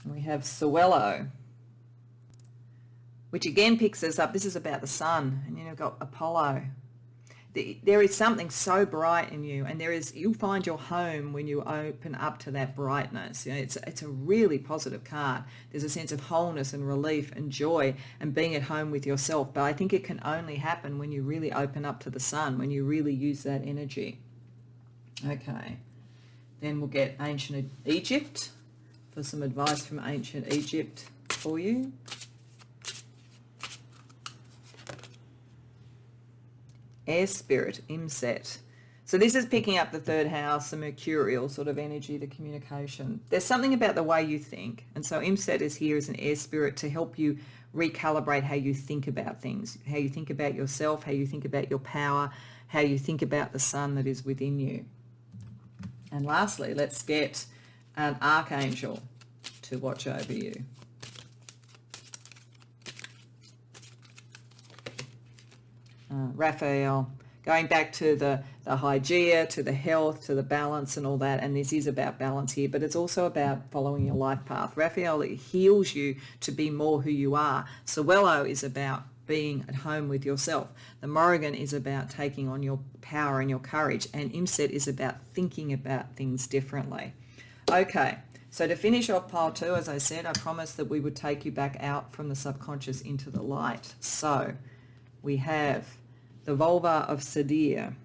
We have Sewello, which again picks us up. This is about the sun, and you've got Apollo. There is something so bright in you, and you'll find your home when you open up to that brightness. It's a really positive card. There's a sense of wholeness and relief and joy and being at home with yourself. But I think it can only happen when you really open up to the sun, when you really use that energy. Okay, then we'll get ancient Egypt for some advice from ancient Egypt for you. Air spirit, Imset. So this is picking up the third house, the mercurial sort of energy, the communication. There's something about the way you think. And so Imset is here as an air spirit to help you recalibrate how you think about things, how you think about yourself, how you think about your power, how you think about the sun that is within you. And lastly, let's get an archangel to watch over you. Raphael, going back to the hygeia, to the health, to the balance and all that. And this is about balance here, but it's also about following your life path. Raphael, it heals you to be more who you are. Sewello is about being at home with yourself. The Morrigan is about taking on your power and your courage. And Imset is about thinking about things differently. Okay, so to finish off pile 2, as I said, I promised that we would take you back out from the subconscious into the light. So we have the vulva of Sadir.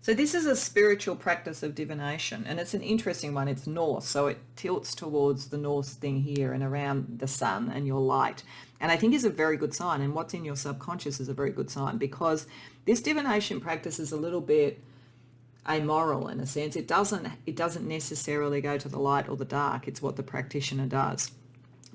So this is a spiritual practice of divination, and it's an interesting one. It's Norse, so it tilts towards the Norse thing here and around the sun and your light. And I think is a very good sign, and what's in your subconscious is a very good sign, because this divination practice is a little bit amoral in a sense. It doesn't necessarily go to the light or the dark. It's what the practitioner does.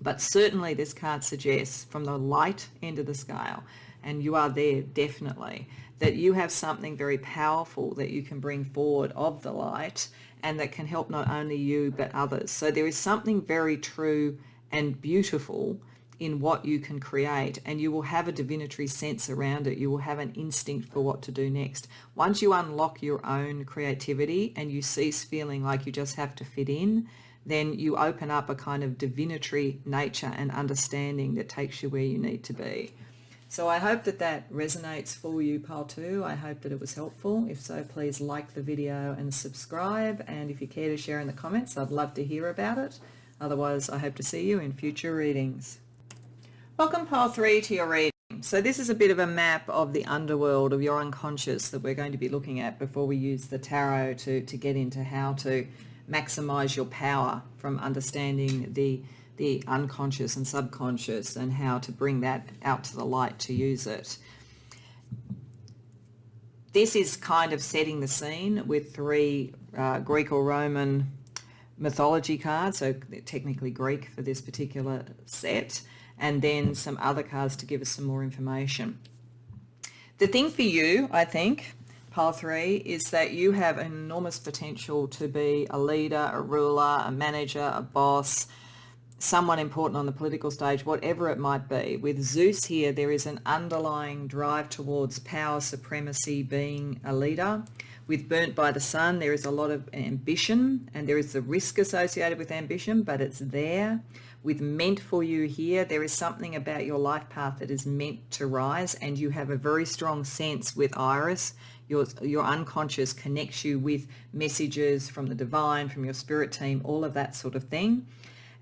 But certainly this card suggests from the light end of the scale, and you are there definitely, that you have something very powerful that you can bring forward of the light and that can help not only you but others. So there is something very true and beautiful in what you can create, and you will have a divinatory sense around it. You will have an instinct for what to do next. Once you unlock your own creativity and you cease feeling like you just have to fit in, then you open up a kind of divinatory nature and understanding that takes you where you need to be. So I hope that that resonates for you, pile 2. I hope that it was helpful. If so, please like the video and subscribe. And if you care to share in the comments, I'd love to hear about it. Otherwise, I hope to see you in future readings. Welcome, pile 3, to your reading. So this is a bit of a map of the underworld, of your unconscious, that we're going to be looking at before we use the tarot to get into how to maximize your power from understanding the unconscious and subconscious and how to bring that out to the light to use it. This is kind of setting the scene with 3 Greek or Roman mythology cards, so technically Greek for this particular set, and then some other cards to give us some more information. The thing for you, I think, pile 3, is that you have enormous potential to be a leader, a ruler, a manager, a boss, someone important on the political stage, whatever it might be. With Zeus here, there is an underlying drive towards power, supremacy, being a leader. With Burnt by the Sun, there is a lot of ambition, and there is the risk associated with ambition, but it's there. With Meant for You here, there is something about your life path that is meant to rise, and you have a very strong sense with Iris. Your unconscious connects you with messages from the divine, from your spirit team, all of that sort of thing.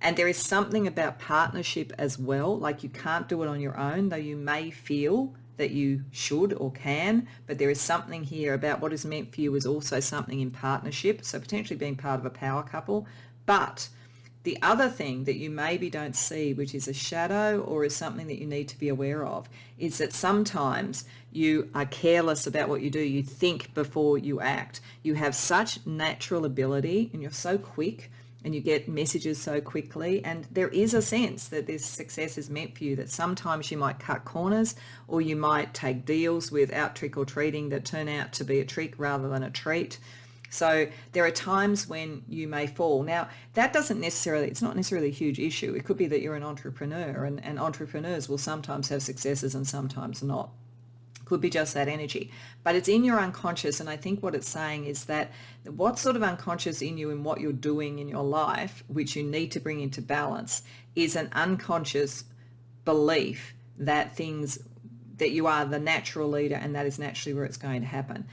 And there is something about partnership as well, like you can't do it on your own, though you may feel that you should or can, but there is something here about what is meant for you is also something in partnership, so potentially being part of a power couple. But the other thing that you maybe don't see, which is a shadow or is something that you need to be aware of, is that sometimes you are careless about what you do. You think before you act. You have such natural ability and you're so quick and you get messages so quickly, and there is a sense that this success is meant for you, that sometimes you might cut corners or you might take deals without trick or treating that turn out to be a trick rather than a treat. So there are times when you may fall. Now, that doesn't necessarily, it's not necessarily a huge issue. It could be that you're an entrepreneur, and entrepreneurs will sometimes have successes and sometimes not. Could be just that energy, but it's in your unconscious. And I think what it's saying is that what sort of unconscious in you and what you're doing in your life, which you need to bring into balance, is an unconscious belief that that you are the natural leader and that is naturally where it's going to happen.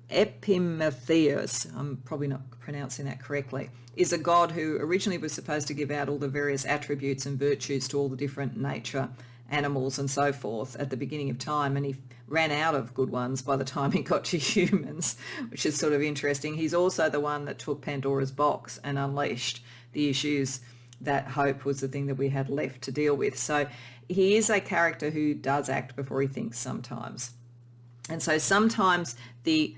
Epimetheus, I'm probably not pronouncing that correctly, is a god who originally was supposed to give out all the various attributes and virtues to all the different nature animals and so forth at the beginning of time, and he ran out of good ones by the time he got to humans, which is sort of interesting. He's also the one that took Pandora's box and unleashed the issues that hope was the thing that we had left to deal with. So he is a character who does act before he thinks sometimes. And so sometimes the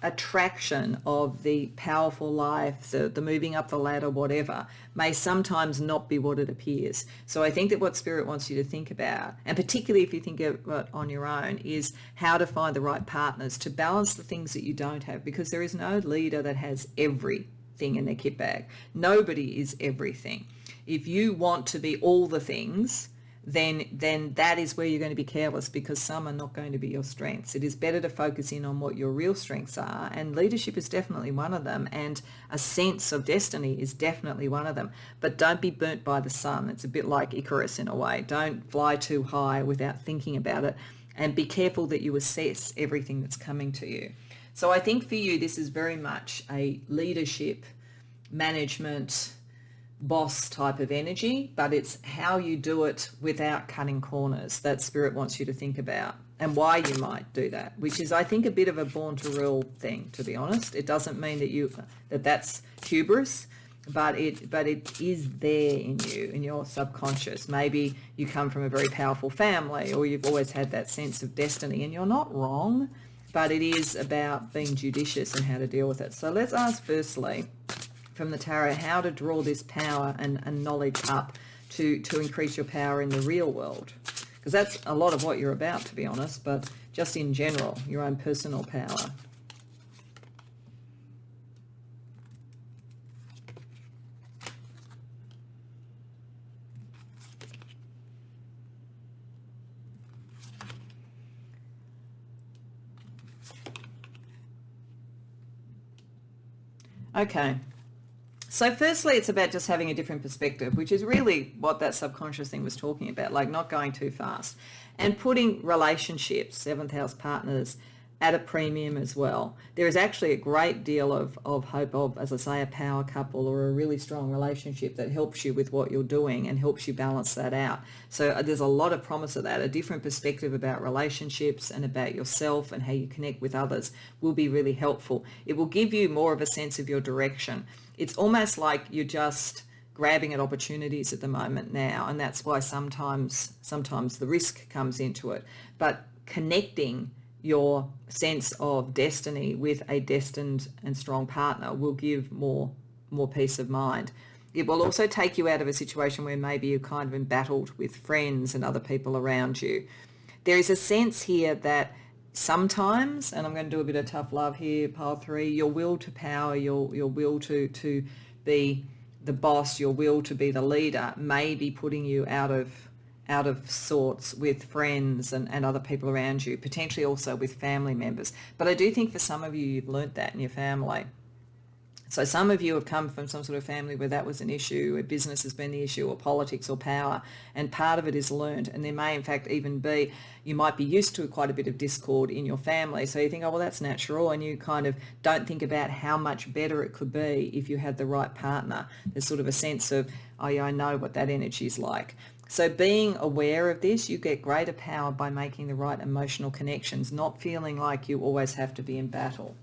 attraction of the powerful life, the moving up the ladder, whatever, may sometimes not be what it appears. So I think that what Spirit wants you to think about, and particularly if you think of it on your own, is how to find the right partners to balance the things that you don't have, because there is no leader that has everything in their kit bag. Nobody is everything. If you want to be all the things, then that is where you're going to be careless, because some are not going to be your strengths. It is better to focus in on what your real strengths are, and leadership is definitely one of them, and a sense of destiny is definitely one of them. But don't be burnt by the sun. It's a bit like Icarus in a way. Don't fly too high without thinking about it, and be careful that you assess everything that's coming to you. So I think for you, this is very much a leadership, management, boss type of energy, but it's how you do it without cutting corners that Spirit wants you to think about, and why you might do that, which is, I think, a bit of a born to rule thing, to be honest. It doesn't mean that's hubris, but it is there in you, in your subconscious. Maybe you come from a very powerful family, or you've always had that sense of destiny, and you're not wrong, but it is about being judicious and how to deal with it. So let's ask firstly from the tarot how to draw this power and knowledge up to increase your power in the real world, because that's a lot of what you're about, to be honest, but just in general, your own personal power. Okay. So firstly, it's about just having a different perspective, which is really what that subconscious thing was talking about, like not going too fast, and putting relationships, seventh house partners, at a premium as well. There is actually a great deal of hope of, as I say, a power couple or a really strong relationship that helps you with what you're doing and helps you balance that out. So there's a lot of promise of that. A different perspective about relationships and about yourself and how you connect with others will be really helpful. It will give you more of a sense of your direction. It's almost like you're just grabbing at opportunities at the moment now, and that's why sometimes the risk comes into it. But connecting your sense of destiny with a destined and strong partner will give more more peace of mind. It will also take you out of a situation where maybe you're kind of embattled with friends and other people around you. There is a sense here that sometimes, and I'm going to do a bit of tough love here, pile 3, your will to power, your will to be the boss, your will to be the leader may be putting you out of sorts with friends and other people around you, potentially also with family members. But I do think for some of you, you've learnt that in your family. So some of you have come from some sort of family where that was an issue, where business has been the issue, or politics or power, and part of it is learnt. And there may in fact even be, you might be used to quite a bit of discord in your family. So you think, oh, well, that's natural, and you kind of don't think about how much better it could be if you had the right partner. There's sort of a sense of, oh yeah, I know what that energy is like. So being aware of this, you get greater power by making the right emotional connections, not feeling like you always have to be in battle.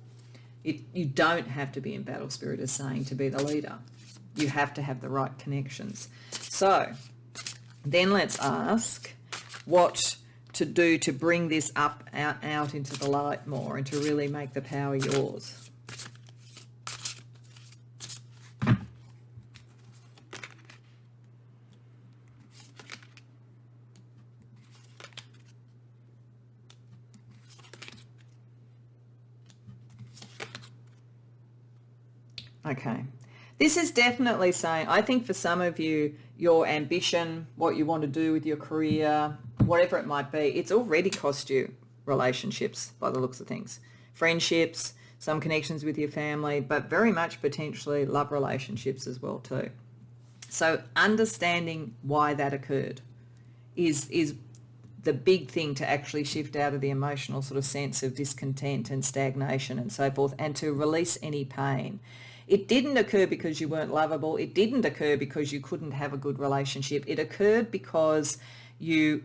You don't have to be in battle, Spirit is saying, to be the leader. You have to have the right connections. So then let's ask what to do to bring this out into the light more and to really make the power yours. Okay, this is definitely saying, I think for some of you, your ambition, what you want to do with your career, whatever it might be, it's already cost you relationships by the looks of things. Friendships, some connections with your family, but very much potentially love relationships as well too. So understanding why that occurred is the big thing to actually shift out of the emotional sort of sense of discontent and stagnation and so forth, and to release any pain. It didn't occur because you weren't lovable. It didn't occur because you couldn't have a good relationship. It occurred because you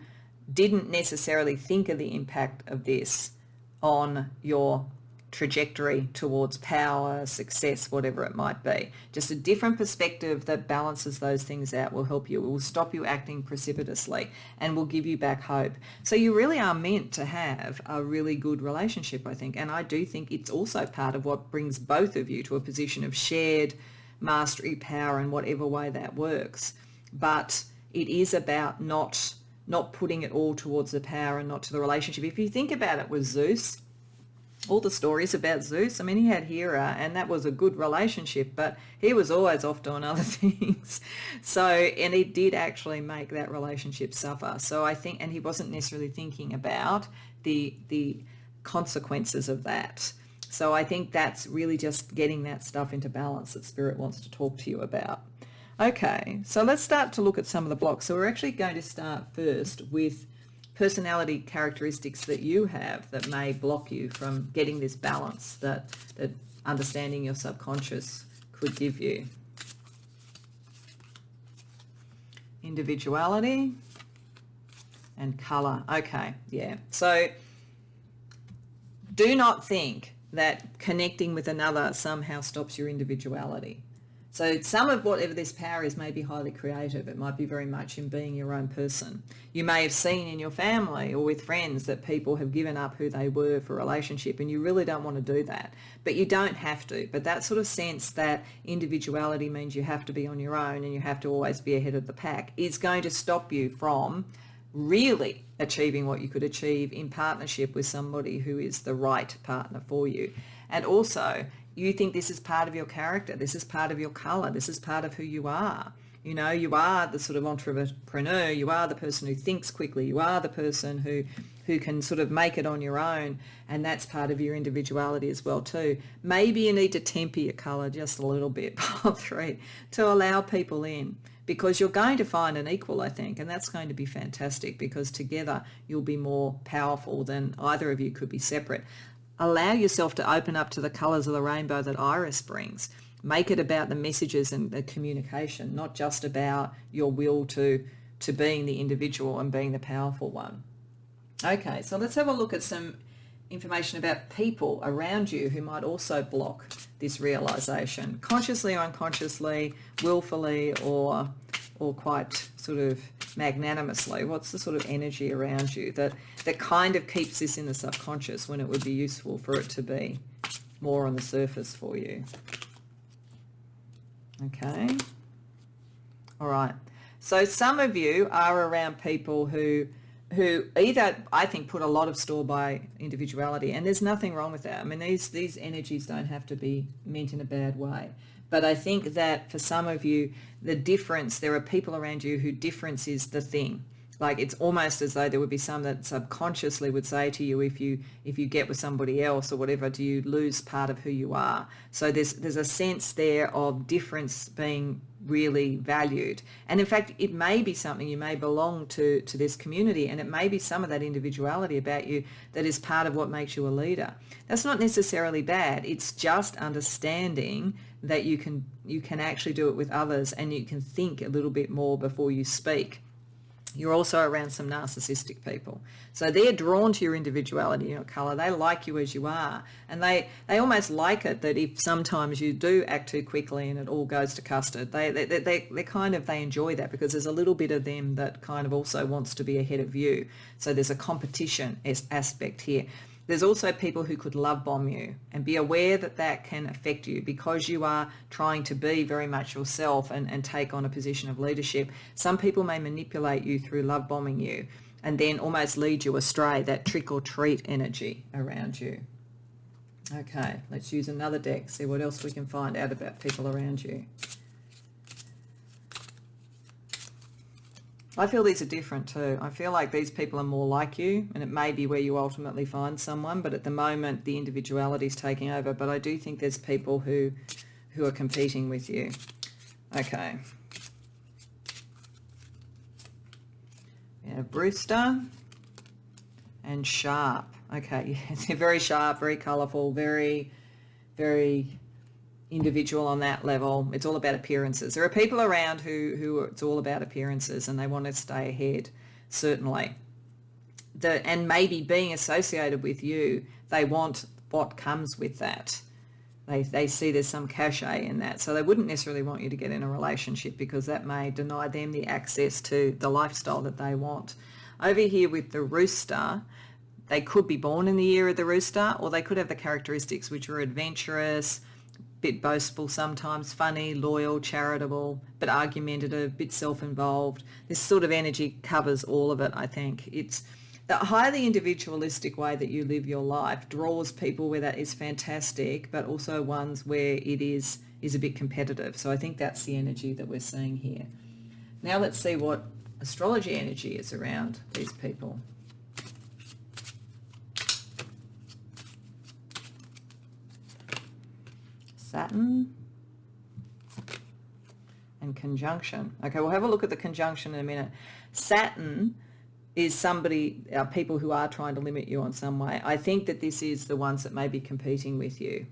didn't necessarily think of the impact of this on your trajectory towards power, success, whatever it might be. Just a different perspective that balances those things out will help you. It will stop you acting precipitously and will give you back hope. So you really are meant to have a really good relationship, I think. And I do think it's also part of what brings both of you to a position of shared mastery, power, in whatever way that works. But it is about not putting it all towards the power and not to the relationship. If you think about it with Zeus, all the stories about Zeus, I mean, he had Hera and that was a good relationship, but he was always off doing other things. So, and it did actually make that relationship suffer. So I think, and he wasn't necessarily thinking about the consequences of that. So I think that's really just getting that stuff into balance that Spirit wants to talk to you about. Okay, so let's start to look at some of the blocks. So we're actually going to start first with personality characteristics that you have that may block you from getting this balance that understanding your subconscious could give you. Individuality and colour. Okay, yeah. So do not think that connecting with another somehow stops your individuality. So some of whatever this power is may be highly creative. It might be very much in being your own person. You may have seen in your family or with friends that people have given up who they were for a relationship, and you really don't want to do that. But you don't have to. But that sort of sense that individuality means you have to be on your own and you have to always be ahead of the pack is going to stop you from really achieving what you could achieve in partnership with somebody who is the right partner for you. And also, you think this is part of your character, this is part of your colour, this is part of who you are. You know, you are the sort of entrepreneur, you are the person who thinks quickly, you are the person who can sort of make it on your own, and that's part of your individuality as well too. Maybe you need to temper your colour just a little bit, pile 3, to allow people in, because you're going to find an equal, I think, and that's going to be fantastic because together you'll be more powerful than either of you could be separate. Allow yourself to open up to the colours of the rainbow that Iris brings. Make it about the messages and the communication, not just about your will to being the individual and being the powerful one. Okay, so let's have a look at some information about people around you who might also block this realisation, consciously or unconsciously, willfully or quite sort of magnanimously. What's the sort of energy around you that kind of keeps this in the subconscious when it would be useful for it to be more on the surface for you? Okay. All right. So some of you are around people who either, I think, put a lot of store by individuality, and there's nothing wrong with that. I mean, these energies don't have to be meant in a bad way. But I think that for some of you, the difference, there are people around you who difference is the thing. Like, it's almost as though there would be some that subconsciously would say to you, if you get with somebody else or whatever, do you lose part of who you are? So there's a sense there of difference being really valued. And in fact, it may be something, you may belong to this community, and it may be some of that individuality about you that is part of what makes you a leader. That's not necessarily bad. It's just understanding that you can actually do it with others, and you can think a little bit more before you speak. You're also around some narcissistic people. So they're drawn to your individuality, your colour. They like you as you are. And they almost like it that if sometimes you do act too quickly and it all goes to custard, they enjoy that, because there's a little bit of them that kind of also wants to be ahead of you. So there's a competition aspect here. There's also people who could love bomb you, and be aware that that can affect you because you are trying to be very much yourself and take on a position of leadership. Some people may manipulate you through love bombing you and then almost lead you astray, that trick or treat energy around you. Okay, let's use another deck, see what else we can find out about people around you. I feel these are different too. I feel like these people are more like you, and it may be where you ultimately find someone, but at the moment the individuality is taking over. But I do think there's people who are competing with you. Okay. We have Brewster and Sharp. Okay, they're very sharp, very colourful, very, very individual on that level. It's all about appearances. There are people around who it's all about appearances, and they want to stay ahead, certainly. And maybe being associated with you, they want what comes with that. They see there's some cachet in that. So they wouldn't necessarily want you to get in a relationship, because that may deny them the access to the lifestyle that they want. Over here with the Rooster, they could be born in the year of the Rooster, or they could have the characteristics which are adventurous, bit boastful sometimes, funny, loyal, charitable, but argumentative, bit self-involved. This sort of energy covers all of it, I think. It's the highly individualistic way that you live your life draws people where that is fantastic, but also ones where it is a bit competitive. So I think that's the energy that we're seeing here. Now let's see what astrology energy is around these people. Saturn and conjunction. Okay, we'll have a look at the conjunction in a minute. Saturn is people who are trying to limit you on some way. I think that this is the ones that may be competing with you.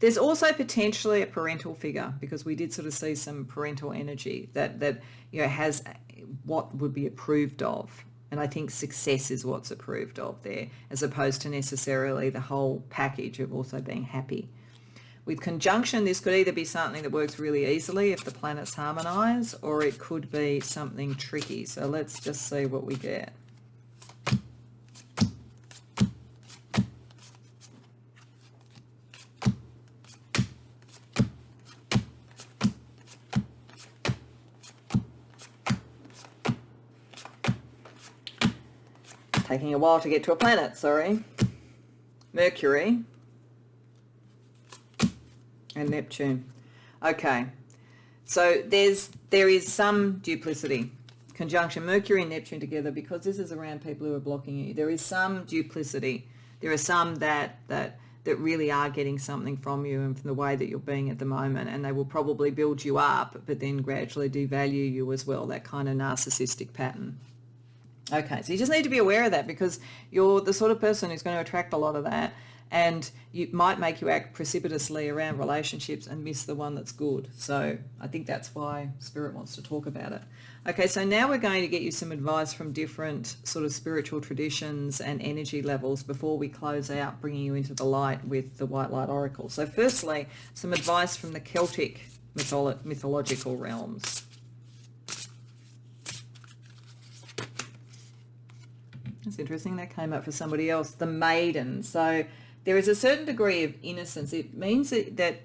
There's also potentially a parental figure, because we did sort of see some parental energy that has what would be approved of. And I think success is what's approved of there, as opposed to necessarily the whole package of also being happy. With conjunction, this could either be something that works really easily if the planets harmonise, or it could be something tricky. So let's just see what we get. Taking a while to get to a planet, sorry. Mercury and Neptune. Okay, so there is some duplicity. Conjunction Mercury and Neptune together, because this is around people who are blocking you. There is some duplicity. There are some that really are getting something from you and from the way that you're being at the moment, and they will probably build you up, but then gradually devalue you as well, that kind of narcissistic pattern. Okay, so you just need to be aware of that, because you're the sort of person who's going to attract a lot of that, and it might make you act precipitously around relationships and miss the one that's good. So I think that's why Spirit wants to talk about it. Okay, so now we're going to get you some advice from different sort of spiritual traditions and energy levels before we close out, bringing you into the light with the White Light Oracle. So firstly, some advice from the Celtic mythological realms. That's interesting. That came up for somebody else. The Maiden. So there is a certain degree of innocence. It means that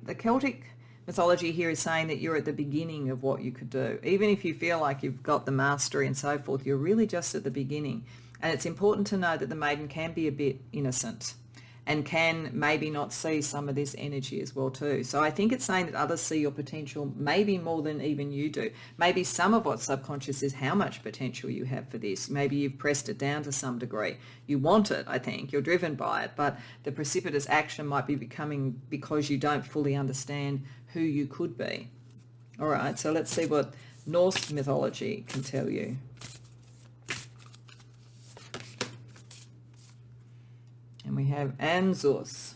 the Celtic mythology here is saying that you're at the beginning of what you could do. Even if you feel like you've got the mastery and so forth, you're really just at the beginning. And it's important to know that the maiden can be a bit innocent and can maybe not see some of this energy as well too. So I think it's saying that others see your potential maybe more than even you do. Maybe some of what's subconscious is how much potential you have for this. Maybe you've pressed it down to some degree. You want it, I think. You're driven by it. But the precipitous action might be becoming because you don't fully understand who you could be. All right, so let's see what Norse mythology can tell you. And we have Anzus.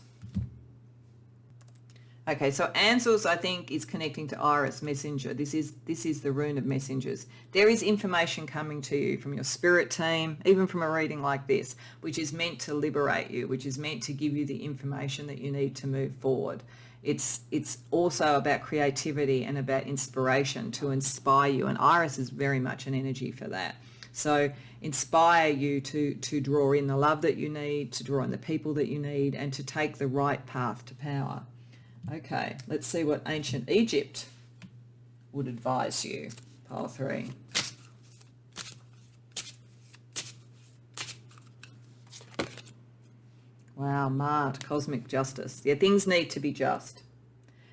Okay, so Anzus, I think, is connecting to Iris, messenger. This is the rune of messengers. There is information coming to you from your spirit team, even from a reading like this, which is meant to liberate you, which is meant to give you the information that you need to move forward. It's also about creativity and about inspiration to inspire you, and Iris is very much an energy for that. So inspire you to draw in the love that you need, to draw in the people that you need, and to take the right path to power. Okay, let's see what ancient Egypt would advise you. Pile 3. Wow, Mart, cosmic justice. Yeah, things need to be just.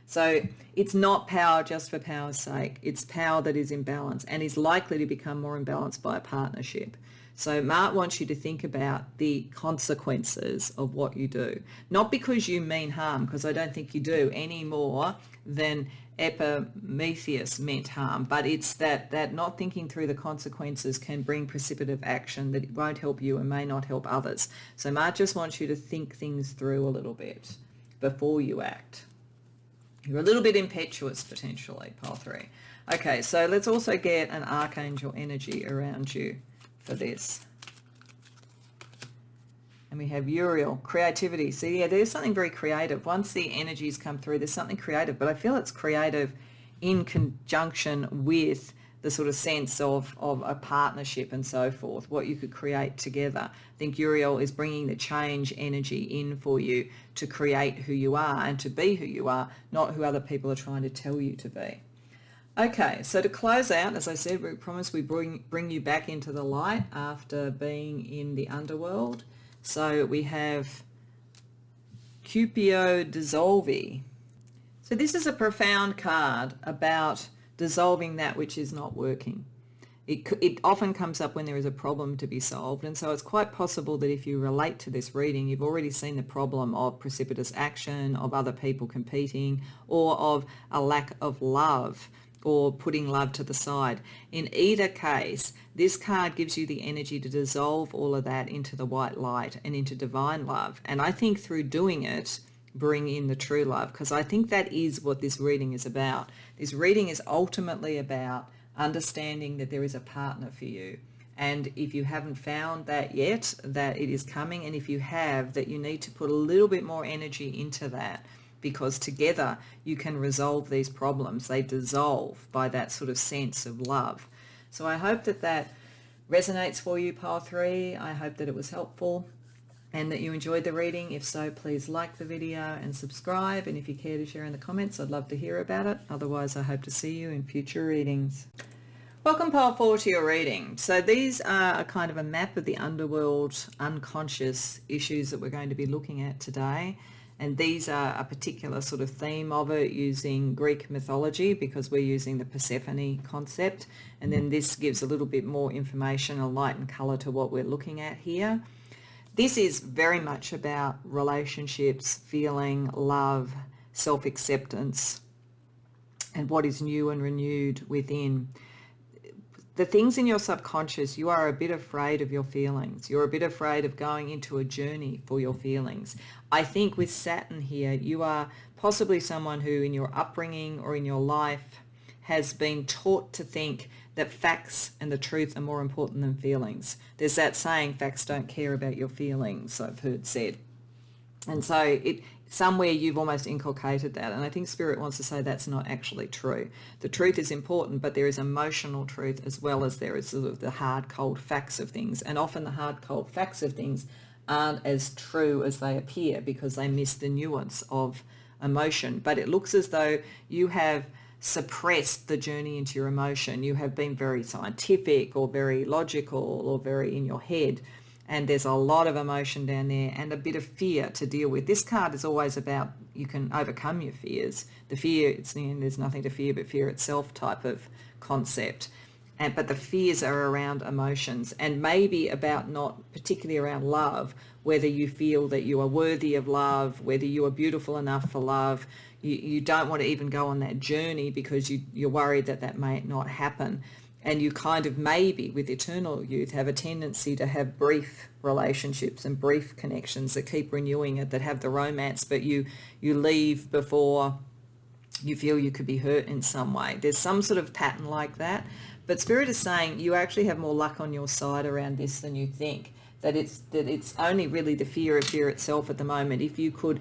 So it's not power just for power's sake. It's power that is imbalanced and is likely to become more imbalanced by a partnership. So Mart wants you to think about the consequences of what you do. Not because you mean harm, because I don't think you do any more than Epimetheus meant harm, but it's that not thinking through the consequences can bring precipitative action that won't help you and may not help others. So Mart just wants you to think things through a little bit before you act. You're a little bit impetuous potentially, pile 3. Okay, so let's also get an archangel energy around you for this. And we have Uriel, creativity. So yeah, there's something very creative. Once the energies come through, there's something creative, but I feel it's creative in conjunction with the sort of sense of a partnership and so forth, what you could create together. I think Uriel is bringing the change energy in for you to create who you are and to be who you are, not who other people are trying to tell you to be. Okay, so to close out, as I said, we promise we bring you back into the light after being in the underworld. So we have Cupio Dissolvi. So this is a profound card about dissolving that which is not working. It often comes up when there is a problem to be solved, and so it's quite possible that if you relate to this reading, you've already seen the problem of precipitous action, of other people competing, or of a lack of love, or putting love to the side. In either case, this card gives you the energy to dissolve all of that into the white light and into divine love. And I think through doing it, bring in the true love, because I think that is what this reading is about. This reading is ultimately about understanding that there is a partner for you. And if you haven't found that yet, that it is coming, and if you have, that you need to put a little bit more energy into that, because together you can resolve these problems. They dissolve by that sort of sense of love. So I hope that that resonates for you, pile 3. I hope that it was helpful and that you enjoyed the reading. If so, please like the video and subscribe. And if you care to share in the comments, I'd love to hear about it. Otherwise, I hope to see you in future readings. Welcome, pile 4, to your reading. So these are a kind of a map of the underworld unconscious issues that we're going to be looking at today. And these are a particular sort of theme of it using Greek mythology, because we're using the Persephone concept. And then this gives a little bit more information, a light and colour to what we're looking at here. This is very much about relationships, feeling, love, self-acceptance, and what is new and renewed within. The things in your subconscious, you are a bit afraid of your feelings. You're a bit afraid of going into a journey for your feelings. I think with Saturn here, you are possibly someone who in your upbringing or in your life has been taught to think that facts and the truth are more important than feelings. There's that saying, facts don't care about your feelings, I've heard said. And so somewhere you've almost inculcated that. And I think Spirit wants to say that's not actually true. The truth is important, but there is emotional truth as well as there is sort of the hard, cold facts of things. And often the hard, cold facts of things aren't as true as they appear because they miss the nuance of emotion, but it looks as though you have suppressed the journey into your emotion. You have been very scientific or very logical or very in your head, and there's a lot of emotion down there and a bit of fear to deal with. This card is always about you can overcome your fears. The fear, it's the end, there's nothing to fear but fear itself type of concept. But the fears are around emotions, and maybe about not particularly around love, whether you feel that you are worthy of love, whether you are beautiful enough for love. You don't want to even go on that journey because you're worried that that may not happen. And you kind of maybe with eternal youth have a tendency to have brief relationships and brief connections that keep renewing it, that have the romance, but you leave before you feel you could be hurt in some way. There's some sort of pattern like that. But Spirit is saying you actually have more luck on your side around this than you think, that it's only really the fear of fear itself at the moment. If you could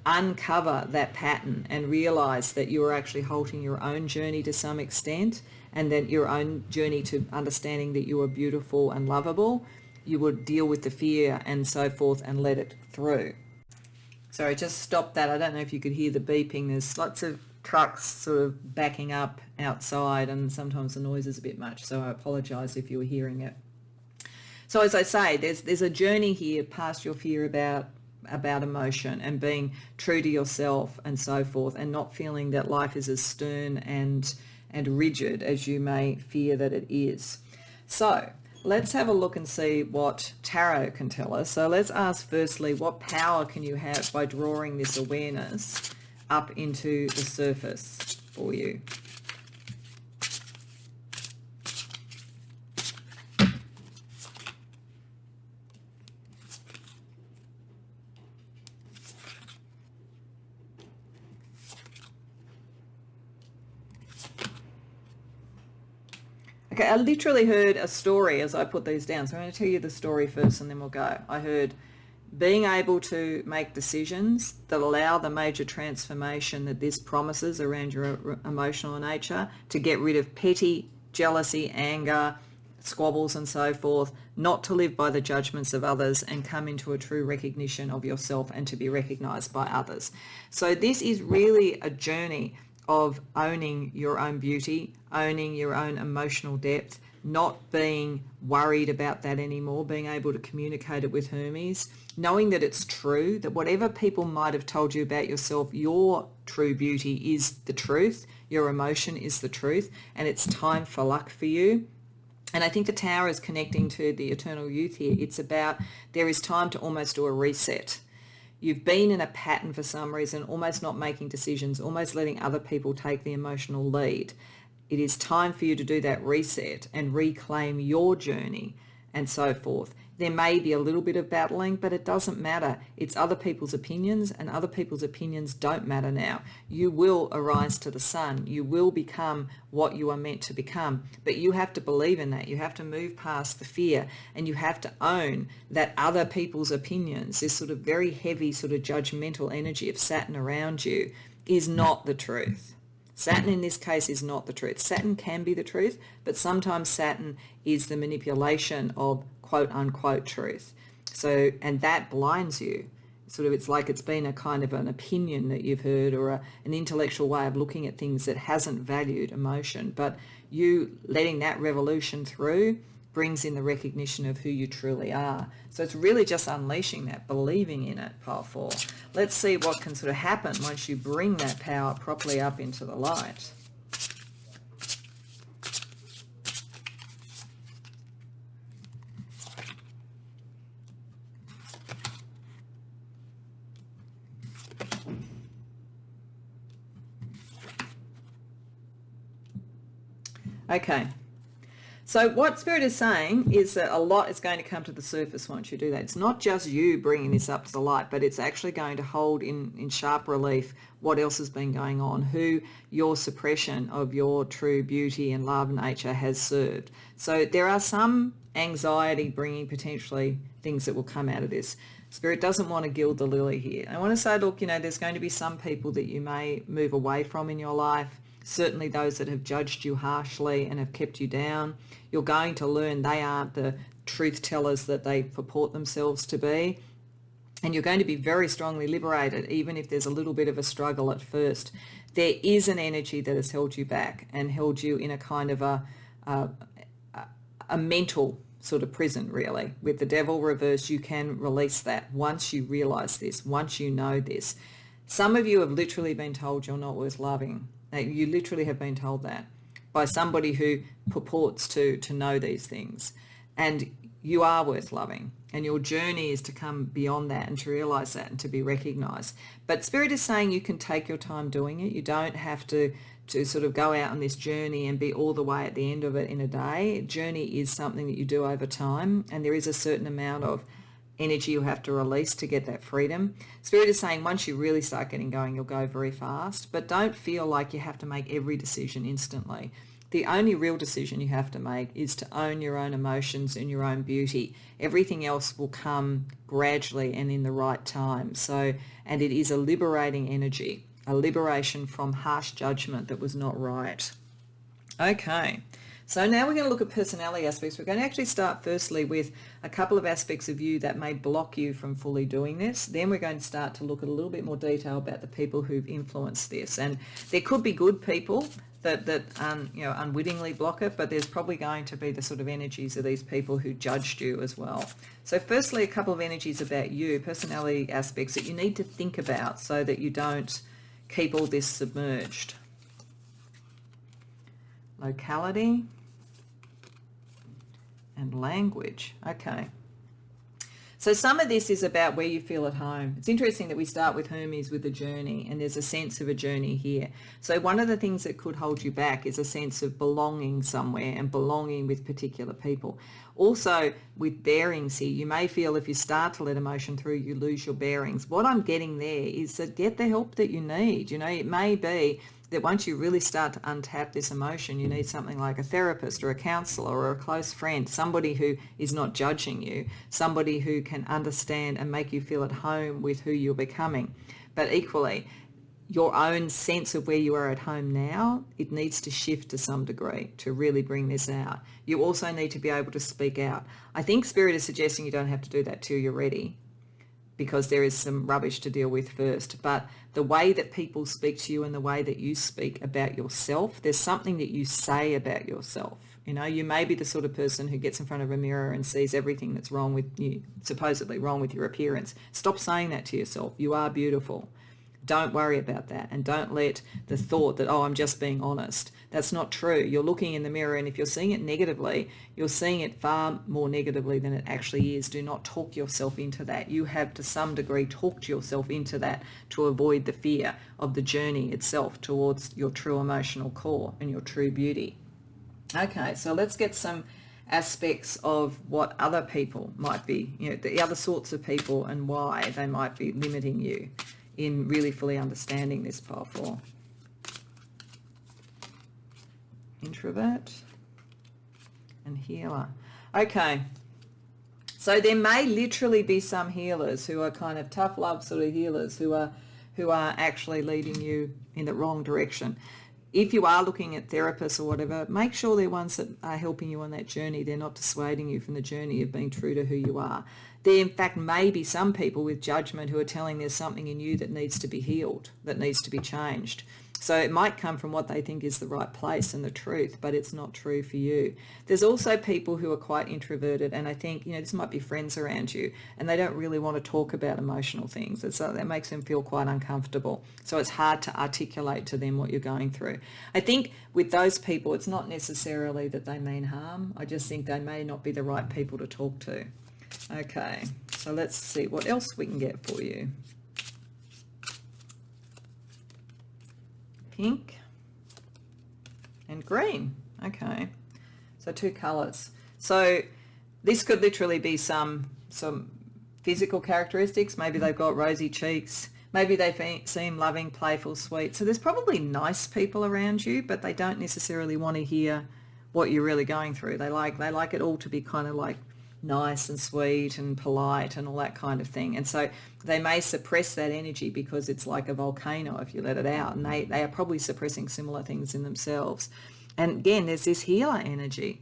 uncover that pattern and realize that you are actually halting your own journey to some extent, and then your own journey to understanding that you are beautiful and lovable, you would deal with the fear and so forth and let it through. Sorry, just stop that. I don't know if you could hear the beeping. There's lots of trucks sort of backing up outside, and sometimes the noise is a bit much, so I apologise if you were hearing it. So as I say, there's a journey here past your fear about emotion and being true to yourself and so forth, and not feeling that life is as stern and rigid as you may fear that it is. So let's have a look and see what tarot can tell us. So let's ask firstly, what power can you have by drawing this awareness up into the surface for you? Okay, I literally heard a story as I put these down. So I'm going to tell you the story first and then we'll go. I heard being able to make decisions that allow the major transformation that this promises around your emotional nature, to get rid of petty jealousy, anger, squabbles and so forth, not to live by the judgments of others and come into a true recognition of yourself and to be recognized by others. So this is really a journey of owning your own beauty, owning your own emotional depth, not being worried about that anymore, being able to communicate it with Hermes, knowing that it's true, that whatever people might have told you about yourself, your true beauty is the truth, your emotion is the truth, and it's time for luck for you. And I think the Tower is connecting to the eternal youth here. It's about there is time to almost do a reset. You've been in a pattern for some reason, almost not making decisions, almost letting other people take the emotional lead. It is time for you to do that reset and reclaim your journey and so forth. There may be a little bit of battling, but it doesn't matter. It's other people's opinions, and other people's opinions don't matter now. You will arise to the sun. You will become what you are meant to become. But you have to believe in that. You have to move past the fear, and you have to own that other people's opinions, this sort of very heavy sort of judgmental energy of Saturn around you, is not the truth. Saturn in this case is not the truth. Saturn can be the truth, but sometimes Saturn is the manipulation of quote unquote truth. So, and that blinds you. Sort of, it's like it's been a kind of an opinion that you've heard, or an intellectual way of looking at things that hasn't valued emotion. But you letting that revolution through brings in the recognition of who you truly are. So it's really just unleashing that, believing in it, pile 4. Let's see what can sort of happen once you bring that power properly up into the light. Okay. So what Spirit is saying is that a lot is going to come to the surface once you do that. It's not just you bringing this up to the light, but it's actually going to hold in sharp relief what else has been going on, who your suppression of your true beauty and love nature has served. So there are some anxiety bringing potentially things that will come out of this. Spirit doesn't want to gild the lily here. I want to say, look, there's going to be some people that you may move away from in your life. Certainly those that have judged you harshly and have kept you down. You're going to learn they aren't the truth tellers that they purport themselves to be. and you're going to be very strongly liberated, even if there's a little bit of a struggle at first. There is an energy that has held you back and held you in a kind of a mental sort of prison, really. With the devil reversed, you can release that once you realize this, once you know this. Some of you have literally been told you're not worth loving. You literally have been told that by somebody who purports to know these things. And you are worth loving. And your journey is to come beyond that and to realize that and to be recognized. But Spirit is saying you can take your time doing it. You don't have to sort of go out on this journey and be all the way at the end of it in a day. Journey is something that you do over time, and there is a certain amount of energy you have to release to get that freedom. Spirit is saying once you really start getting going, you'll go very fast, but don't feel like you have to make every decision instantly. The only real decision you have to make is to own your own emotions and your own beauty. Everything else will come gradually and in the right time. And it is a liberating energy, a liberation from harsh judgment that was not right. Okay, so now we're going to look at personality aspects. We're going to actually start firstly with a couple of aspects of you that may block you from fully doing this. Then we're going to start to look at a little bit more detail about the people who've influenced this. And there could be good people that unwittingly block it, but there's probably going to be the sort of energies of these people who judged you as well. So firstly, a couple of energies about you, personality aspects that you need to think about so that you don't keep all this submerged. Locality and language. Okay. So some of this is about where you feel at home. It's interesting that we start with Hermes with the journey, and there's a sense of a journey here. So one of the things that could hold you back is a sense of belonging somewhere and belonging with particular people. Also with bearings here, you may feel if you start to let emotion through, you lose your bearings. What I'm getting there is that get the help that you need. You know, it may be that once you really start to untap this emotion, you need something like a therapist or a counselor or a close friend, somebody who is not judging you, somebody who can understand and make you feel at home with who you're becoming. But equally, your own sense of where you are at home now, it needs to shift to some degree to really bring this out. You also need to be able to speak out. I think Spirit is suggesting you don't have to do that till you're ready, because there is some rubbish to deal with first. But the way that people speak to you and the way that you speak about yourself, there's something that you say about yourself. You know, you may be the sort of person who gets in front of a mirror and sees everything that's wrong with you, supposedly wrong with your appearance. Stop saying that to yourself. You are beautiful. Don't worry about that, and don't let the thought that, oh, I'm just being honest. That's not true. You're looking in the mirror, and if you're seeing it negatively, you're seeing it far more negatively than it actually is. Do not talk yourself into that. You have to some degree talked yourself into that to avoid the fear of the journey itself towards your true emotional core and your true beauty. Okay, so let's get some aspects of what other people might be, you know, the other sorts of people and why they might be limiting you in really fully understanding this pile 4. Introvert and healer. Okay, so there may literally be some healers who are kind of tough love sort of healers who are actually leading you in the wrong direction. If you are looking at therapists or whatever, make sure they're ones that are helping you on that journey. They're not dissuading you from the journey of being true to who you are. There, in fact, may be some people with judgment who are telling there's something in you that needs to be healed, that needs to be changed. So it might come from what they think is the right place and the truth, but it's not true for you. There's also people who are quite introverted, and I think, you know, this might be friends around you, and they don't really want to talk about emotional things. That makes them feel quite uncomfortable. So it's hard to articulate to them what you're going through. I think with those people, it's not necessarily that they mean harm. I just think they may not be the right people to talk to. Okay, so let's see what else we can get for you. Pink and green. Okay, so 2 colors. So this could literally be some physical characteristics. Maybe they've got rosy cheeks. Maybe they seem loving, playful, sweet. So there's probably nice people around you, but they don't necessarily want to hear what you're really going through. They like it all to be kind of like nice and sweet and polite and all that kind of thing. And so they may suppress that energy because it's like a volcano if you let it out, and they are probably suppressing similar things in themselves. And again, there's this healer energy.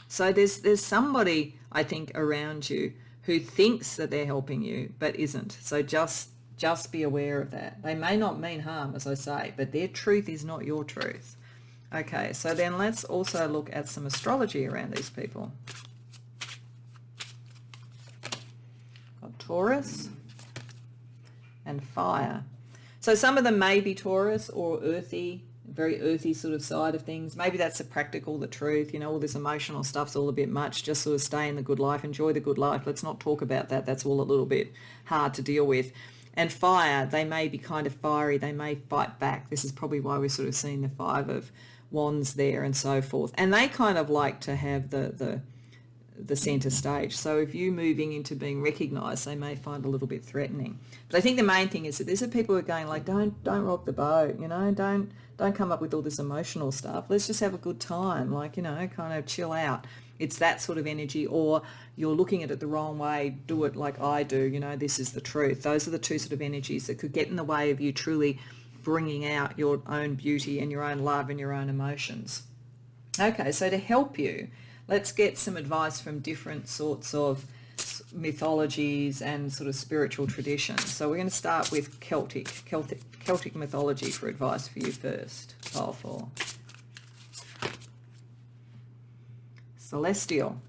So there's somebody, I think, around you who thinks that they're helping you but isn't. So just be aware of that. They may not mean harm, as I say, but their truth is not your truth. Okay, so then let's also look at some astrology around these people. Got Taurus and fire. So some of them may be Taurus or earthy, very earthy sort of side of things. Maybe that's the practical, the truth, you know, all this emotional stuff's all a bit much. Just sort of stay in the good life, enjoy the good life. Let's not talk about that. That's all a little bit hard to deal with. And fire, they may be kind of fiery. They may fight back. This is probably why we're sort of seeing the Five of Wands there and so forth. And they kind of like to have the center stage. So if you're moving into being recognized, they may find a little bit threatening. But I think the main thing is that these are people who are going like, don't rock the boat, you know, don't come up with all this emotional stuff. Let's just have a good time, like, you know, kind of chill out. It's that sort of energy. Or you're looking at it the wrong way, do it like I do, you know, this is the truth. Those are the two sort of energies that could get in the way of you truly bringing out your own beauty and your own love and your own emotions. Okay, so to help you, let's get some advice from different sorts of mythologies and sort of spiritual traditions. So we're going to start with Celtic mythology for advice for you first. Pile 4. Celestial.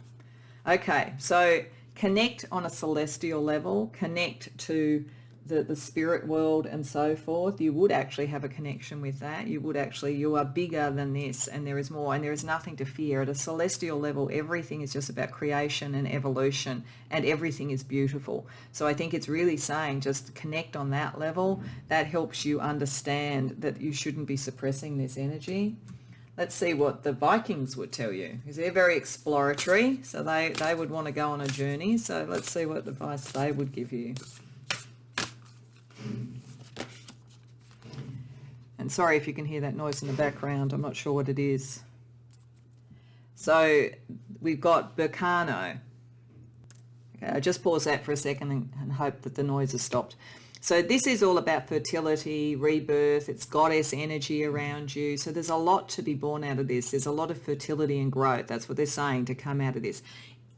Okay, so connect on a celestial level, connect to the spirit world and so forth. You would actually have a connection with that. You are bigger than this, and there is more, and there is nothing to fear. At a celestial level, everything is just about creation and evolution, and everything is beautiful. So I think it's really saying just connect on that level. That helps you understand that you shouldn't be suppressing this energy. Let's see what the Vikings would tell you, because they're very exploratory, so they would want to go on a journey. So let's see what advice they would give you. And sorry if you can hear that noise in the background. I'm not sure what it is. So we've got Berkano. Okay, I just pause that for a second and hope that the noise has stopped. So this is all about fertility, rebirth. It's goddess energy around you. So there's a lot to be born out of this. There's a lot of fertility and growth. That's what they're saying to come out of this.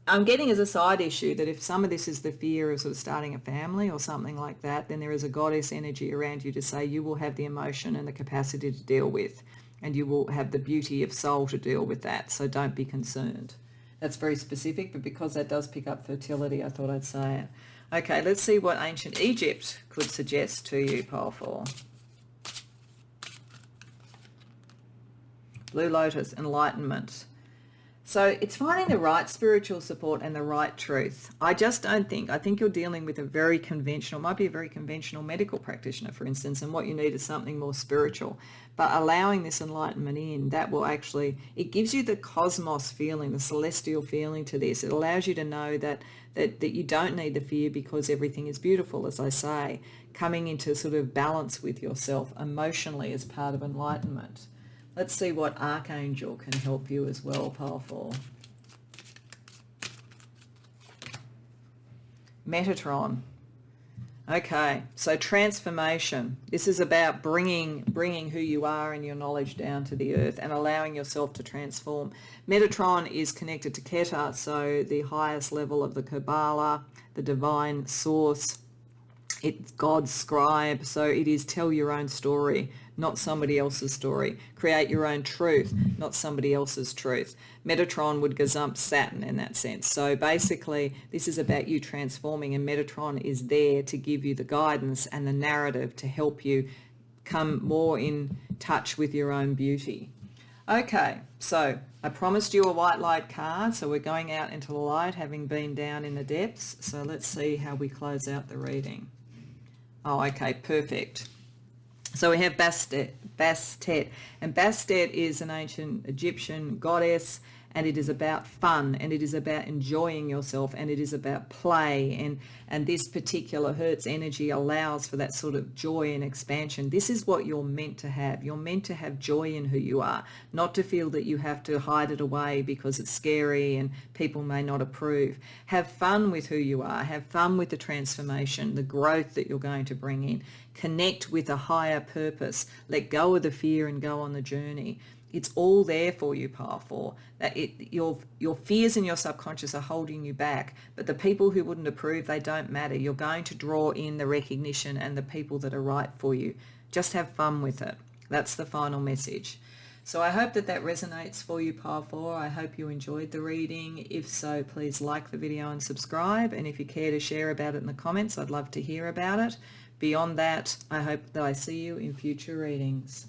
I'm getting as a side issue that if some of this is the fear of sort of starting a family or something like that, then there is a goddess energy around you to say you will have the emotion and the capacity to deal with, and you will have the beauty of soul to deal with that. So don't be concerned. That's very specific, but because that does pick up fertility, I thought I'd say it. Okay, let's see what ancient Egypt could suggest to you, pile 4. Blue Lotus, enlightenment. So it's finding the right spiritual support and the right truth. I just don't think, I think you're dealing with a very conventional, might be a very conventional medical practitioner, for instance, and what you need is something more spiritual. But allowing this enlightenment in, that will actually, it gives you the cosmos feeling, the celestial feeling to this. It allows you to know that you don't need the fear because everything is beautiful, as I say. Coming into sort of balance with yourself emotionally is part of enlightenment. Let's see what archangel can help you as well, pile 4. Metatron. Okay, so transformation. This is about bringing who you are and your knowledge down to the earth and allowing yourself to transform. Metatron is connected to Keter, so the highest level of the Kabbalah, the divine source. It's God's scribe, so it is tell your own story, not somebody else's story. Create your own truth, not somebody else's truth. Metatron would gazump Saturn in that sense. So basically, this is about you transforming, and Metatron is there to give you the guidance and the narrative to help you come more in touch with your own beauty. Okay, so I promised you a white light card, so we're going out into the light, having been down in the depths. So let's see how we close out the reading. Oh, okay, perfect. So we have Bastet, and Bastet is an ancient Egyptian goddess, and it is about fun, and it is about enjoying yourself, and it is about play, and this particular Hertz energy allows for that sort of joy and expansion. This is what you're meant to have. You're meant to have joy in who you are, not to feel that you have to hide it away because it's scary and people may not approve. Have fun with who you are. Have fun with the transformation, the growth that you're going to bring in. Connect with a higher purpose. Let go of the fear and go on the journey. it's all there for you, pile 4. That your fears in your subconscious are holding you back, but the people who wouldn't approve, they don't matter. You're going to draw in the recognition and the people that are right for you. Just have fun with it. That's the final message. So I hope that resonates for you, pile 4. I hope you enjoyed the reading. If so, please like the video and subscribe. And if you care to share about it in the comments, I'd love to hear about it. Beyond that, I hope that I see you in future readings.